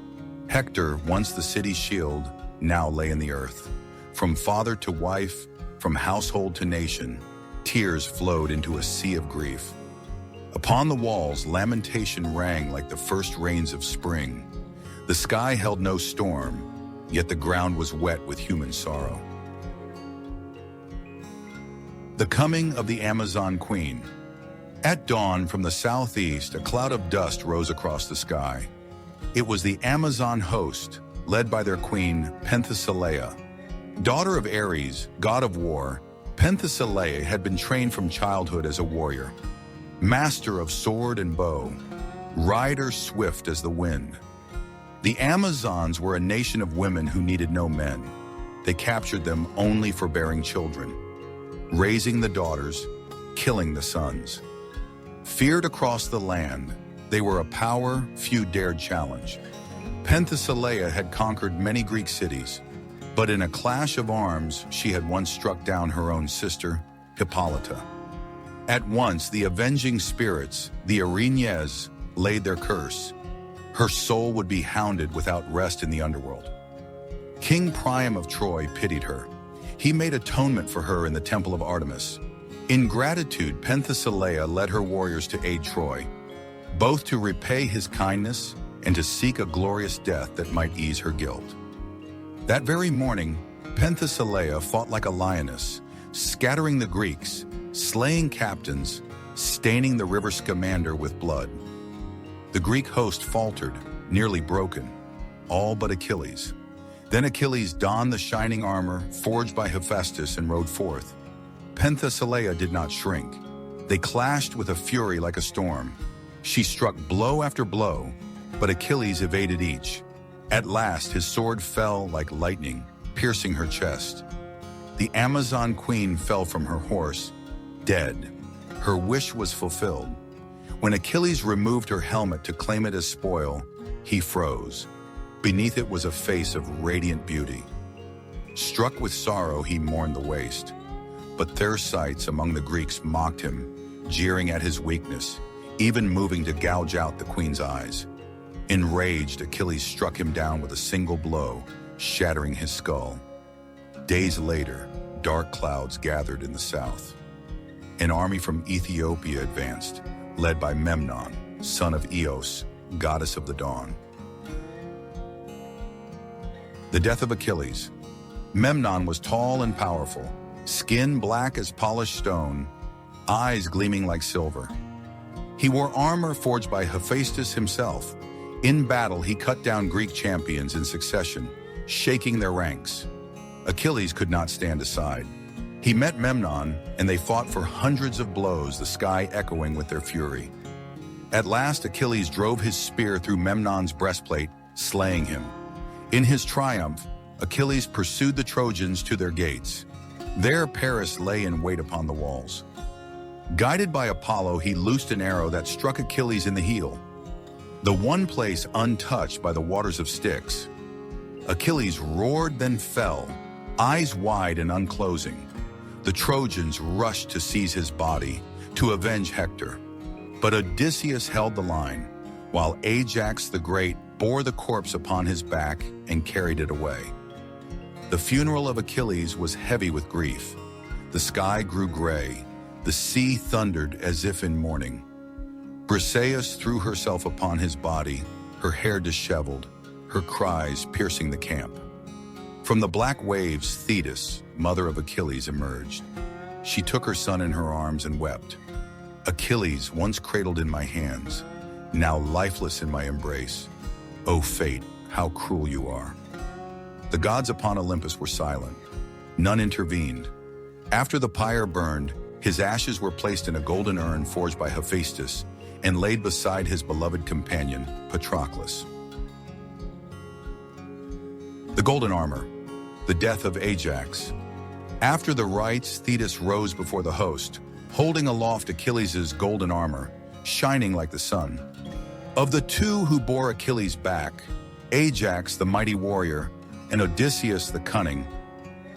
Hector, once the city's shield, now lay in the earth. From father to wife, from household to nation, tears flowed into a sea of grief. Upon the walls, lamentation rang like the first rains of spring. The sky held no storm, yet the ground was wet with human sorrow. The coming of the Amazon Queen. At dawn, from the southeast, a cloud of dust rose across the sky. It was the Amazon host, led by their queen, Penthesilea. Daughter of Ares, god of war, Penthesilea had been trained from childhood as a warrior. Master of sword and bow, rider swift as the wind. The Amazons were a nation of women who needed no men. They captured them only for bearing children, raising the daughters, killing the sons. Feared across the land, they were a power few dared challenge. Penthesilea had conquered many Greek cities, but in a clash of arms, she had once struck down her own sister, Hippolyta. At once, the avenging spirits, the Aeneas, laid their curse. Her soul would be hounded without rest in the underworld. King Priam of Troy pitied her. He made atonement for her in the temple of Artemis. In gratitude, Penthesilea led her warriors to aid Troy, both to repay his kindness and to seek a glorious death that might ease her guilt. That very morning, Penthesilea fought like a lioness, scattering the Greeks, slaying captains, staining the river Scamander with blood. The Greek host faltered, nearly broken, all but Achilles. Then Achilles donned the shining armor forged by Hephaestus and rode forth. Penthesilea did not shrink. They clashed with a fury like a storm. She struck blow after blow, but Achilles evaded each. At last, his sword fell like lightning, piercing her chest. The Amazon queen fell from her horse, dead. Her wish was fulfilled. When Achilles removed her helmet to claim it as spoil, he froze. Beneath it was a face of radiant beauty. Struck with sorrow, he mourned the waste. But Thersites among the Greeks mocked him, jeering at his weakness, even moving to gouge out the queen's eyes. Enraged, Achilles struck him down with a single blow, shattering his skull. Days later, dark clouds gathered in the south. An army from Ethiopia advanced, led by Memnon, son of Eos, goddess of the dawn. The death of Achilles. Memnon was tall and powerful, skin black as polished stone, eyes gleaming like silver. He wore armor forged by Hephaestus himself. In battle, he cut down Greek champions in succession, shaking their ranks. Achilles could not stand aside. He met Memnon, and they fought for hundreds of blows, the sky echoing with their fury. At last, Achilles drove his spear through Memnon's breastplate, slaying him. In his triumph, Achilles pursued the Trojans to their gates. There, Paris lay in wait upon the walls. Guided by Apollo, he loosed an arrow that struck Achilles in the heel, the one place untouched by the waters of Styx. Achilles roared, then fell, eyes wide and unclosing. The Trojans rushed to seize his body, to avenge Hector. But Odysseus held the line, while Ajax the Great bore the corpse upon his back and carried it away. The funeral of Achilles was heavy with grief. The sky grew gray. The sea thundered as if in mourning. Briseis threw herself upon his body, her hair disheveled, her cries piercing the camp. From the black waves, Thetis, mother of Achilles, emerged. She took her son in her arms and wept. Achilles, once cradled in my hands, now lifeless in my embrace. O fate, how cruel you are. The gods upon Olympus were silent. None intervened. After the pyre burned, his ashes were placed in a golden urn forged by Hephaestus and laid beside his beloved companion, Patroclus. The golden armor, the death of Ajax. After the rites, Thetis rose before the host, holding aloft Achilles' golden armor, shining like the sun. Of the two who bore Achilles back, Ajax, the mighty warrior, and Odysseus the cunning.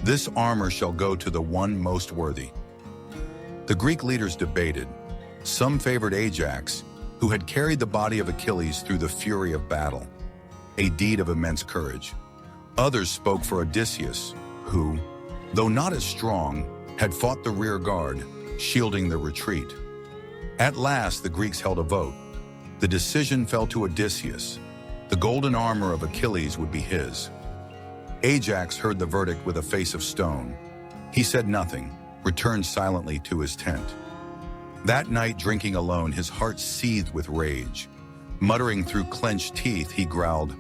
This armor shall go to the one most worthy." The Greek leaders debated. Some favored Ajax, who had carried the body of Achilles through the fury of battle, a deed of immense courage. Others spoke for Odysseus, who, though not as strong, had fought the rear guard, shielding the retreat. At last, the Greeks held a vote. The decision fell to Odysseus. The golden armor of Achilles would be his. Ajax heard the verdict with a face of stone. He said nothing, returned silently to his tent. That night, drinking alone, his heart seethed with rage. Muttering through clenched teeth, he growled,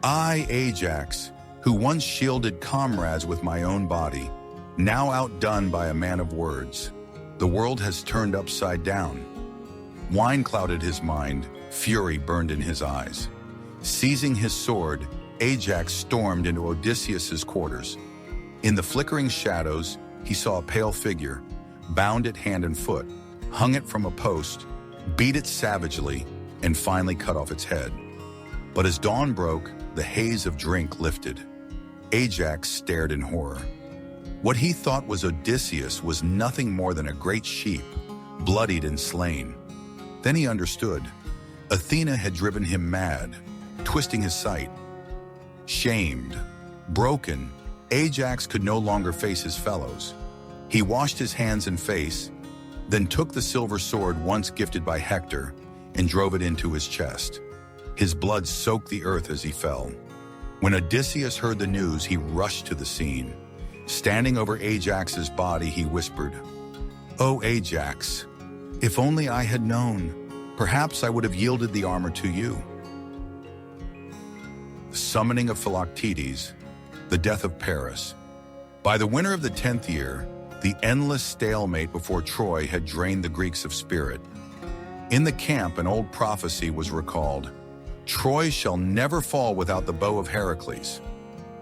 "I, Ajax, who once shielded comrades with my own body, now outdone by a man of words. The world has turned upside down." Wine clouded his mind, fury burned in his eyes. Seizing his sword, Ajax stormed into Odysseus's quarters. In the flickering shadows, he saw a pale figure, bound it hand and foot, hung it from a post, beat it savagely, and finally cut off its head. But as dawn broke, the haze of drink lifted. Ajax stared in horror. What he thought was Odysseus was nothing more than a great sheep, bloodied and slain. Then he understood. Athena had driven him mad, twisting his sight. Shamed, broken, Ajax could no longer face his fellows. He washed his hands and face, then took the silver sword once gifted by Hector and drove it into his chest. His blood soaked the earth as he fell. When Odysseus heard the news, he rushed to the scene. Standing over Ajax's body, he whispered, "O Ajax, if only I had known, perhaps I would have yielded the armor to you." The summoning of Philoctetes, the death of Paris. By the winter of the 10th year, the endless stalemate before Troy had drained the Greeks of spirit. In the camp, an old prophecy was recalled. Troy shall never fall without the bow of Heracles.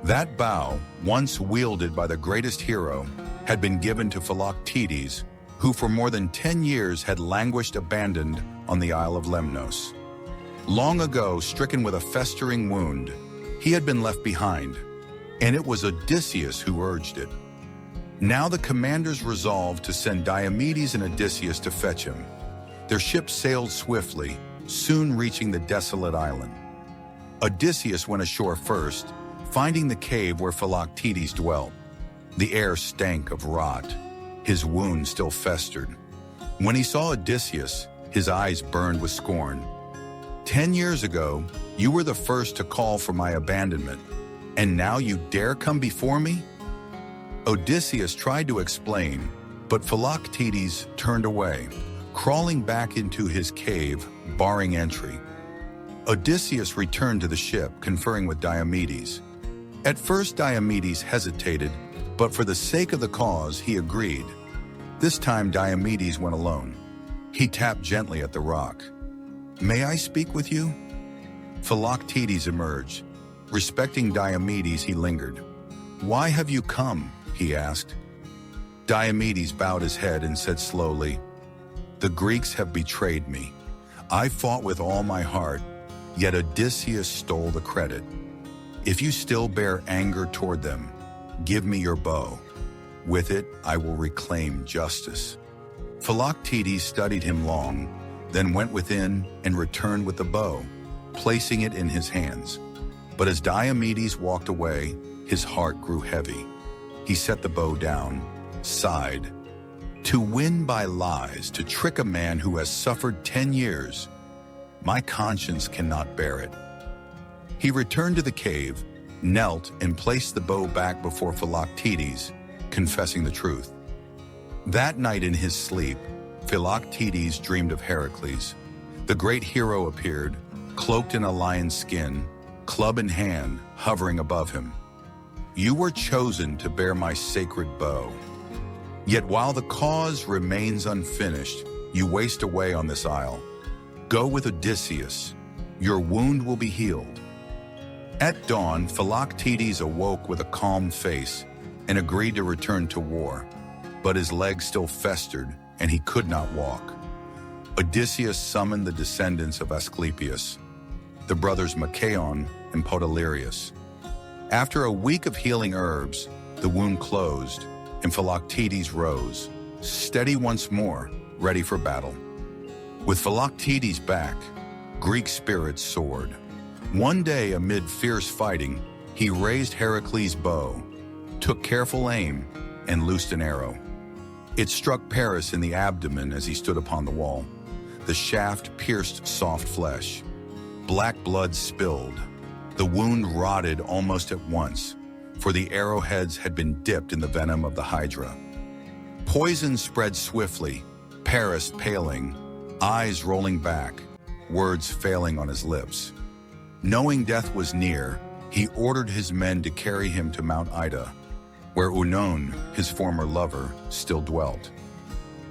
That bow, once wielded by the greatest hero, had been given to Philoctetes, who for more than 10 years had languished abandoned on the Isle of Lemnos. Long ago, stricken with a festering wound, he had been left behind, and it was Odysseus who urged it. Now the commanders resolved to send Diomedes and Odysseus to fetch him. Their ship sailed swiftly, soon reaching the desolate island. Odysseus went ashore first, finding the cave where Philoctetes dwelt. The air stank of rot. His wound still festered. When he saw Odysseus, his eyes burned with scorn. 10 years ago, you were the first to call for my abandonment, and now you dare come before me? Odysseus tried to explain, but Philoctetes turned away, crawling back into his cave, barring entry. Odysseus returned to the ship, conferring with Diomedes. At first, Diomedes hesitated, but for the sake of the cause, he agreed. This time, Diomedes went alone. He tapped gently at the rock. "May I speak with you?" Philoctetes emerged. Respecting Diomedes, he lingered. "Why have you come?" he asked. Diomedes bowed his head and said slowly, "The Greeks have betrayed me. I fought with all my heart, yet Odysseus stole the credit. If you still bear anger toward them, give me your bow. With it, I will reclaim justice." Philoctetes studied him long, then went within and returned with the bow, placing it in his hands. But as Diomedes walked away, his heart grew heavy. He set the bow down, sighed. To win by lies, to trick a man who has suffered 10 years, my conscience cannot bear it. He returned to the cave, knelt, and placed the bow back before Philoctetes, confessing the truth. That night in his sleep, Philoctetes dreamed of Heracles. The great hero appeared, cloaked in a lion's skin, club in hand, hovering above him. "You were chosen to bear my sacred bow. Yet while the cause remains unfinished, you waste away on this isle. Go with Odysseus. Your wound will be healed." At dawn, Philoctetes awoke with a calm face and agreed to return to war, but his legs still festered and he could not walk. Odysseus summoned the descendants of Asclepius, the brothers Machaon and Podalirius. After a week of healing herbs, the wound closed, and Philoctetes rose, steady once more, ready for battle. With Philoctetes back, Greek spirits soared. One day, amid fierce fighting, he raised Heracles' bow, took careful aim, and loosed an arrow. It struck Paris in the abdomen as he stood upon the wall. The shaft pierced soft flesh. Black blood spilled. The wound rotted almost at once, for the arrowheads had been dipped in the venom of the Hydra. Poison spread swiftly, Paris paling, eyes rolling back, words failing on his lips. Knowing death was near, he ordered his men to carry him to Mount Ida, where Oenone, his former lover, still dwelt.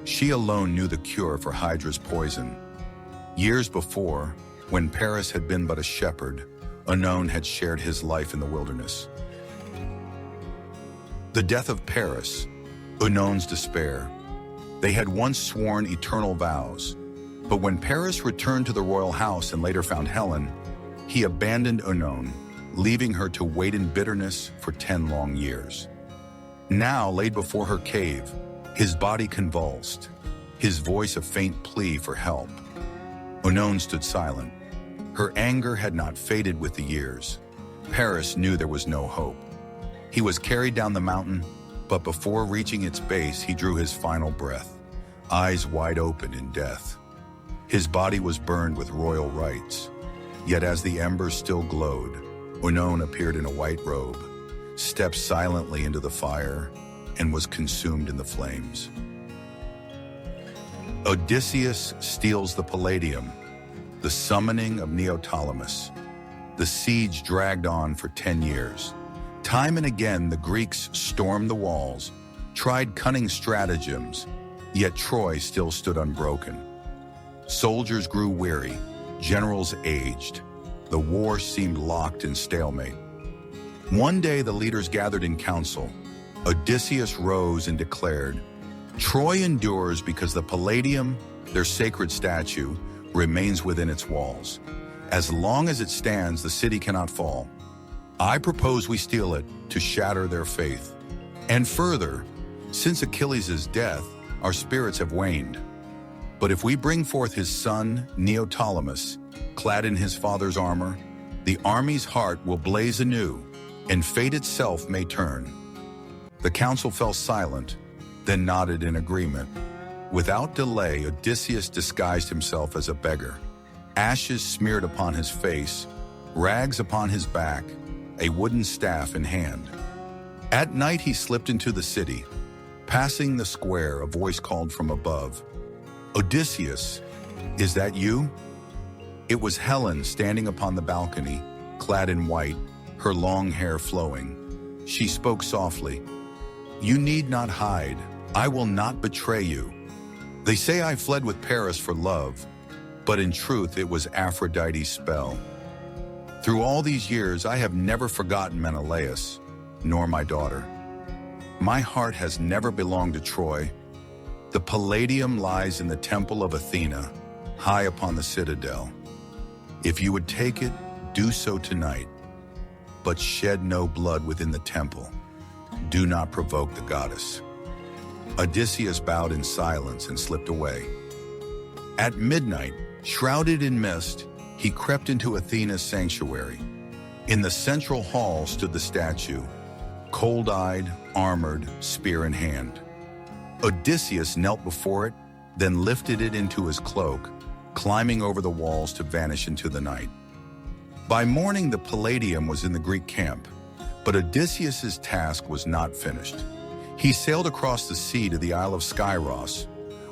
She alone knew the cure for Hydra's poison. Years before, when Paris had been but a shepherd, Oenone had shared his life in the wilderness. The death of Paris, Oenone's despair. They had once sworn eternal vows, but when Paris returned to the royal house and later found Helen, he abandoned Oenone, leaving her to wait in bitterness for 10 long years. Now, laid before her cave, his body convulsed, his voice a faint plea for help. Oenone stood silent. Her anger had not faded with the years. Paris knew there was no hope. He was carried down the mountain, but before reaching its base, he drew his final breath, eyes wide open in death. His body was burned with royal rites, yet as the embers still glowed, Oenone appeared in a white robe, stepped silently into the fire, and was consumed in the flames. Odysseus steals the Palladium, the summoning of Neoptolemus. The siege dragged on for 10 years. Time and again, the Greeks stormed the walls, tried cunning stratagems, yet Troy still stood unbroken. Soldiers grew weary, generals aged. The war seemed locked in stalemate. One day, the leaders gathered in council. Odysseus rose and declared, "Troy endures because the Palladium, their sacred statue, remains within its walls. As long as it stands, the city cannot fall. I propose we steal it to shatter their faith. And further, since Achilles' death, our spirits have waned. But if we bring forth his son, Neoptolemus, clad in his father's armor, the army's heart will blaze anew, and fate itself may turn." The council fell silent, then nodded in agreement. Without delay, Odysseus disguised himself as a beggar. Ashes smeared upon his face, rags upon his back, a wooden staff in hand. At night he slipped into the city. Passing the square, a voice called from above, "Odysseus, is that you?" It was Helen standing upon the balcony, clad in white, her long hair flowing. She spoke softly, "You need not hide. I will not betray you. They say I fled with Paris for love, but in truth it was Aphrodite's spell. Through all these years I have never forgotten Menelaus, nor my daughter. My heart has never belonged to Troy. The Palladium lies in the temple of Athena, high upon the citadel. If you would take it, do so tonight, but shed no blood within the temple. Do not provoke the goddess." Odysseus bowed in silence and slipped away. At midnight, shrouded in mist, he crept into Athena's sanctuary. In the central hall stood the statue, cold-eyed, armored, spear in hand. Odysseus knelt before it, then lifted it into his cloak, climbing over the walls to vanish into the night. By morning, the Palladium was in the Greek camp, but Odysseus's task was not finished. He sailed across the sea to the Isle of Skyros,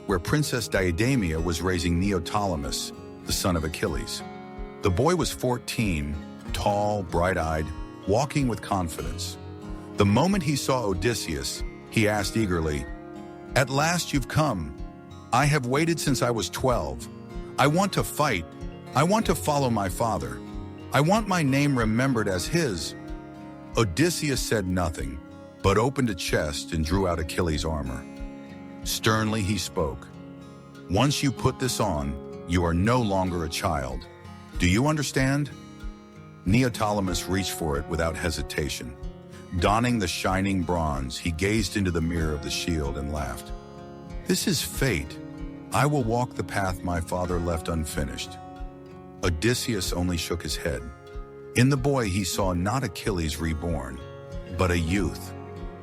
where Princess Diademia was raising Neoptolemus, the son of Achilles. The boy was 14, tall, bright-eyed, walking with confidence. The moment he saw Odysseus, he asked eagerly, "At last you've come. I have waited since I was 12. I want to fight. I want to follow my father. I want my name remembered as his." Odysseus said nothing, but opened a chest and drew out Achilles' armor. Sternly he spoke, "Once you put this on, you are no longer a child. Do you understand?" Neoptolemus reached for it without hesitation. Donning the shining bronze, he gazed into the mirror of the shield and laughed. "This is fate. I will walk the path my father left unfinished." Odysseus only shook his head. In the boy he saw not Achilles reborn, but a youth,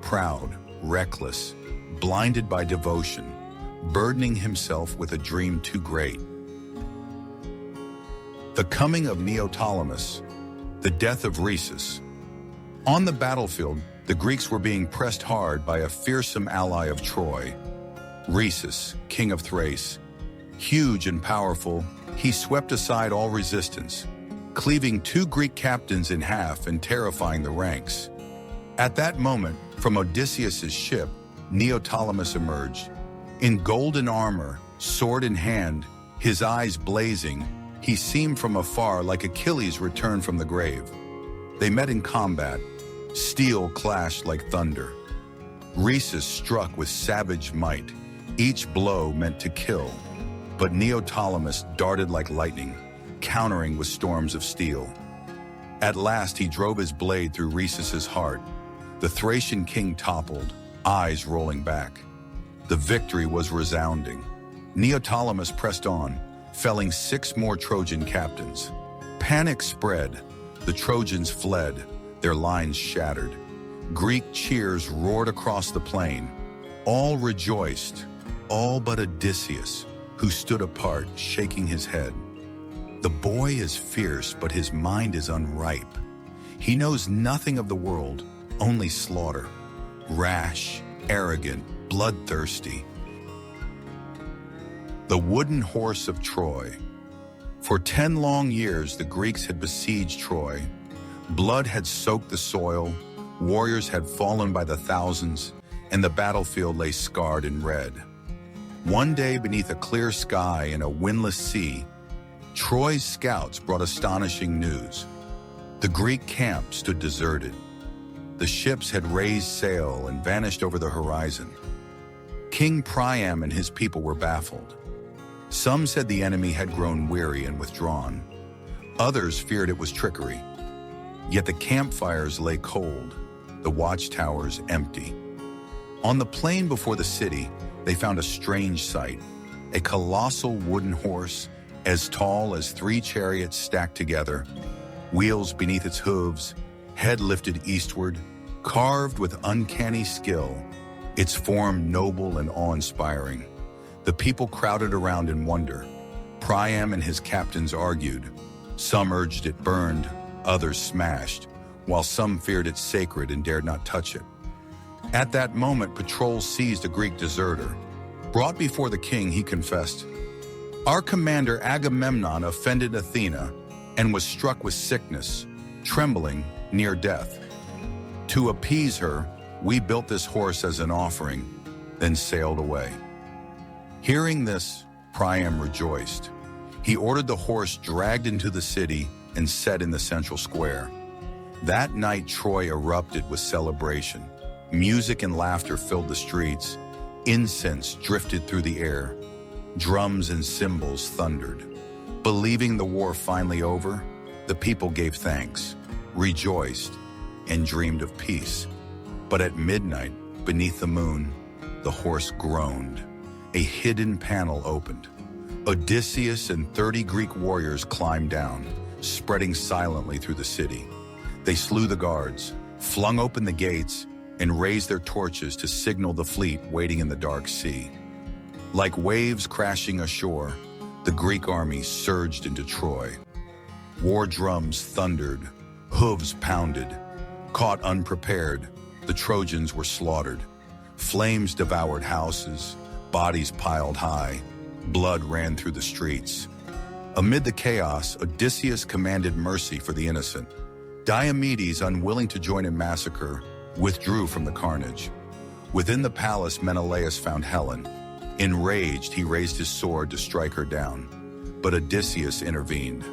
proud, reckless, blinded by devotion, burdening himself with a dream too great. The coming of Neoptolemus, the death of Rhesus. On the battlefield, the Greeks were being pressed hard by a fearsome ally of Troy, Rhesus, king of Thrace. Huge and powerful, he swept aside all resistance, cleaving 2 Greek captains in half and terrifying the ranks. At that moment, from Odysseus's ship, Neoptolemus emerged. In golden armor, sword in hand, his eyes blazing, he seemed from afar like Achilles returned from the grave. They met in combat. Steel clashed like thunder. Rhesus struck with savage might, each blow meant to kill. But Neoptolemus darted like lightning, countering with storms of steel. At last he drove his blade through Rhesus's heart. The Thracian king toppled, eyes rolling back. The victory was resounding. Neoptolemus pressed on, felling 6 more Trojan captains. Panic spread. The Trojans fled, their lines shattered. Greek cheers roared across the plain. All rejoiced, all but Odysseus, who stood apart, shaking his head. The boy is fierce, but his mind is unripe. He knows nothing of the world, only slaughter. Rash, arrogant, bloodthirsty. The wooden horse of Troy. For 10 long years, the Greeks had besieged Troy. Blood had soaked the soil, warriors had fallen by the thousands, and the battlefield lay scarred in red. One day, beneath a clear sky and a windless sea, Troy's scouts brought astonishing news. The Greek camp stood deserted. The ships had raised sail and vanished over the horizon. King Priam and his people were baffled. Some said the enemy had grown weary and withdrawn. Others feared it was trickery. Yet the campfires lay cold, the watchtowers empty. On the plain before the city, they found a strange sight. A colossal wooden horse, as tall as 3 chariots stacked together, wheels beneath its hooves, head lifted eastward, carved with uncanny skill, its form noble and awe-inspiring. The people crowded around in wonder. Priam and his captains argued. Some urged it burned, others smashed, while some feared it sacred and dared not touch it. At that moment, patrols seized a Greek deserter. Brought before the king, he confessed, "Our commander Agamemnon offended Athena and was struck with sickness, trembling, near death. To appease her, we built this horse as an offering, then sailed away." Hearing this, Priam rejoiced. He ordered the horse dragged into the city and set in the central square. That night, Troy erupted with celebration. Music and laughter filled the streets. Incense drifted through the air. Drums and cymbals thundered. Believing the war finally over, the people gave thanks, rejoiced, and dreamed of peace. But at midnight, beneath the moon, the horse groaned. A hidden panel opened. Odysseus and 30 Greek warriors climbed down, spreading silently through the city. They slew the guards, flung open the gates, and raised their torches to signal the fleet waiting in the dark sea. Like waves crashing ashore, the Greek army surged into Troy. War drums thundered, hooves pounded. Caught unprepared, the Trojans were slaughtered. Flames devoured houses, bodies piled high, blood ran through the streets. Amid the chaos, Odysseus commanded mercy for the innocent. Diomedes, unwilling to join in massacre, withdrew from the carnage. Within the palace, Menelaus found Helen. Enraged, he raised his sword to strike her down, but Odysseus intervened.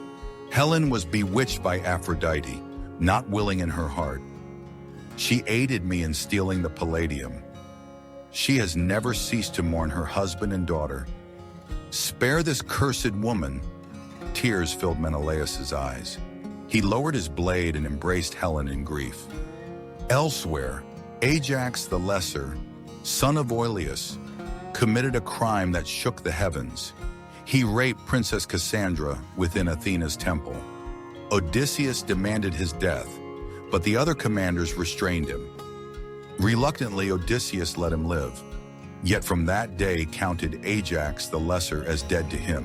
Helen was bewitched by Aphrodite, not willing in her heart. She aided me in stealing the Palladium. She has never ceased to mourn her husband and daughter. Spare this cursed woman. Tears filled Menelaus's eyes. He lowered his blade and embraced Helen in grief. Elsewhere, Ajax the Lesser, son of Oileus, committed a crime that shook the heavens. He raped Princess Cassandra within Athena's temple. Odysseus demanded his death, but the other commanders restrained him. Reluctantly, Odysseus let him live, yet from that day counted Ajax the Lesser as dead to him.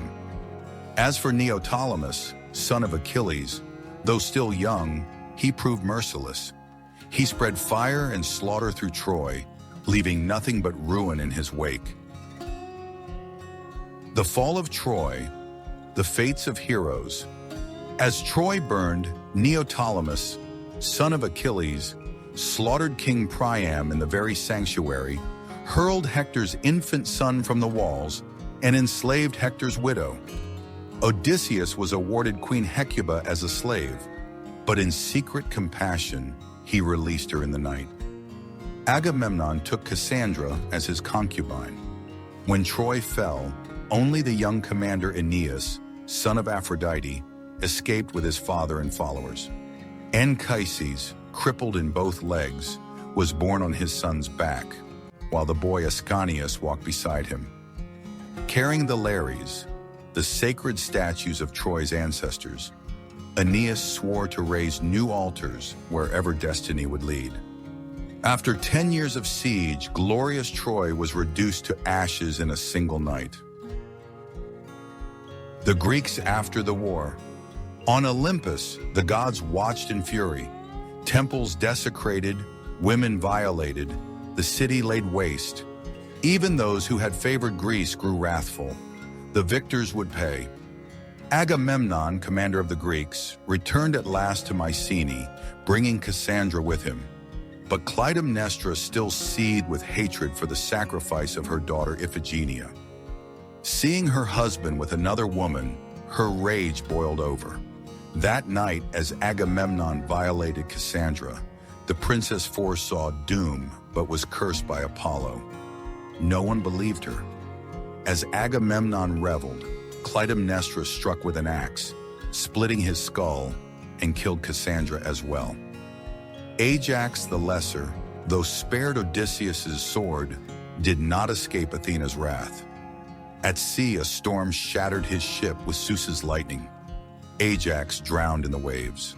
As for Neoptolemus, son of Achilles, though still young, he proved merciless. He spread fire and slaughter through Troy, leaving nothing but ruin in his wake. The fall of Troy, the fates of heroes. As Troy burned, Neoptolemus, son of Achilles, slaughtered King Priam in the very sanctuary, hurled Hector's infant son from the walls, and enslaved Hector's widow. Odysseus was awarded Queen Hecuba as a slave, but in secret compassion, he released her in the night. Agamemnon took Cassandra as his concubine. When Troy fell, only the young commander Aeneas, son of Aphrodite, escaped with his father and followers. Anchises, crippled in both legs, was borne on his son's back, while the boy Ascanius walked beside him. Carrying the Lares, the sacred statues of Troy's ancestors, Aeneas swore to raise new altars wherever destiny would lead. After 10 years of siege, glorious Troy was reduced to ashes in a single night. The Greeks after the war. On Olympus, the gods watched in fury. Temples desecrated, women violated, the city laid waste. Even those who had favored Greece grew wrathful. The victors would pay. Agamemnon, commander of the Greeks, returned at last to Mycenae, bringing Cassandra with him. But Clytemnestra still seethed with hatred for the sacrifice of her daughter Iphigenia. Seeing her husband with another woman, her rage boiled over. That night, as Agamemnon violated Cassandra, the princess foresaw doom but was cursed by Apollo. No one believed her. As Agamemnon reveled, Clytemnestra struck with an axe, splitting his skull, and killed Cassandra as well. Ajax the Lesser, though spared Odysseus' sword, did not escape Athena's wrath. At sea, a storm shattered his ship with Zeus's lightning. Ajax drowned in the waves.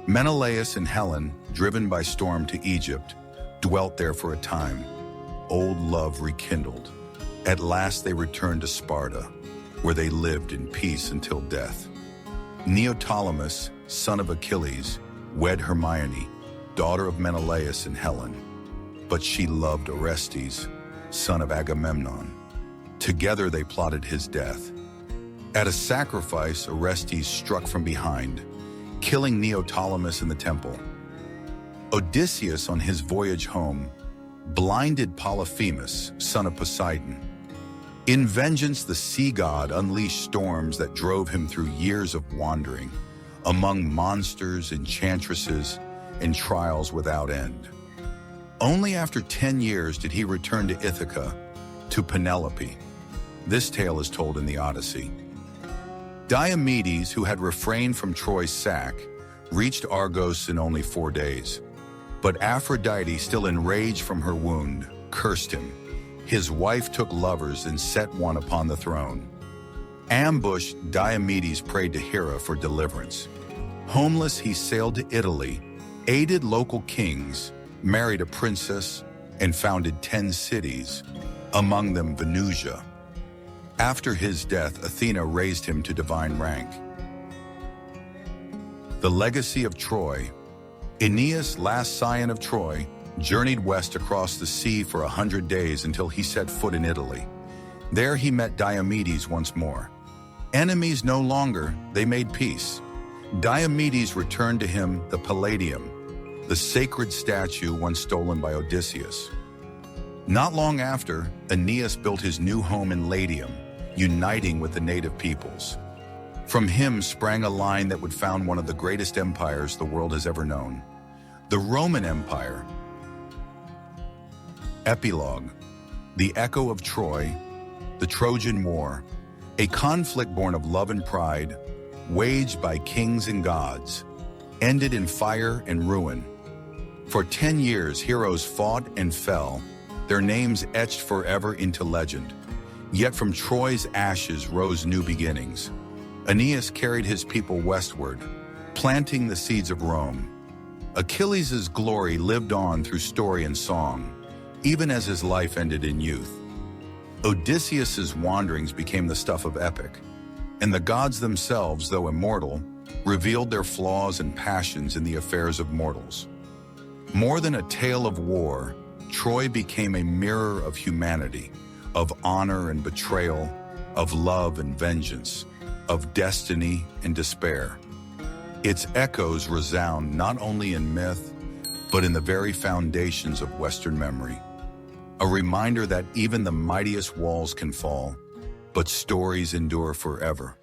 Menelaus and Helen, driven by storm to Egypt, dwelt there for a time. Old love rekindled. At last they returned to Sparta, where they lived in peace until death. Neoptolemus, son of Achilles, wed Hermione, daughter of Menelaus and Helen. But she loved Orestes, son of Agamemnon. Together they plotted his death. At a sacrifice, Orestes struck from behind, killing Neoptolemus in the temple. Odysseus, on his voyage home, blinded Polyphemus, son of Poseidon. In vengeance, the sea god unleashed storms that drove him through years of wandering, among monsters, enchantresses, and trials without end. Only after 10 years did he return to Ithaca, to Penelope. This tale is told in the Odyssey. Diomedes, who had refrained from Troy's sack, reached Argos in only 4 days. But Aphrodite, still enraged from her wound, cursed him. His wife took lovers and set one upon the throne. Ambushed, Diomedes prayed to Hera for deliverance. Homeless, he sailed to Italy, aided local kings, married a princess, and founded 10 cities, among them Venusia. After his death, Athena raised him to divine rank. The legacy of Troy. Aeneas, last scion of Troy, journeyed west across the sea for 100 days until he set foot in Italy. There he met Diomedes once more. Enemies no longer, they made peace. Diomedes returned to him the Palladium, the sacred statue once stolen by Odysseus. Not long after, Aeneas built his new home in Latium, uniting with the native peoples. From him sprang a line that would found one of the greatest empires the world has ever known, the Roman Empire. Epilogue. The echo of Troy, the Trojan War, a conflict born of love and pride, waged by kings and gods, ended in fire and ruin. For 10 years, heroes fought and fell, their names etched forever into legend. Yet from Troy's ashes rose new beginnings. Aeneas carried his people westward, planting the seeds of Rome. Achilles' glory lived on through story and song, even as his life ended in youth. Odysseus' wanderings became the stuff of epic, and the gods themselves, though immortal, revealed their flaws and passions in the affairs of mortals. More than a tale of war, Troy became a mirror of humanity, of honor and betrayal, of love and vengeance, of destiny and despair. Its echoes resound not only in myth, but in the very foundations of Western memory. A reminder that even the mightiest walls can fall, but stories endure forever.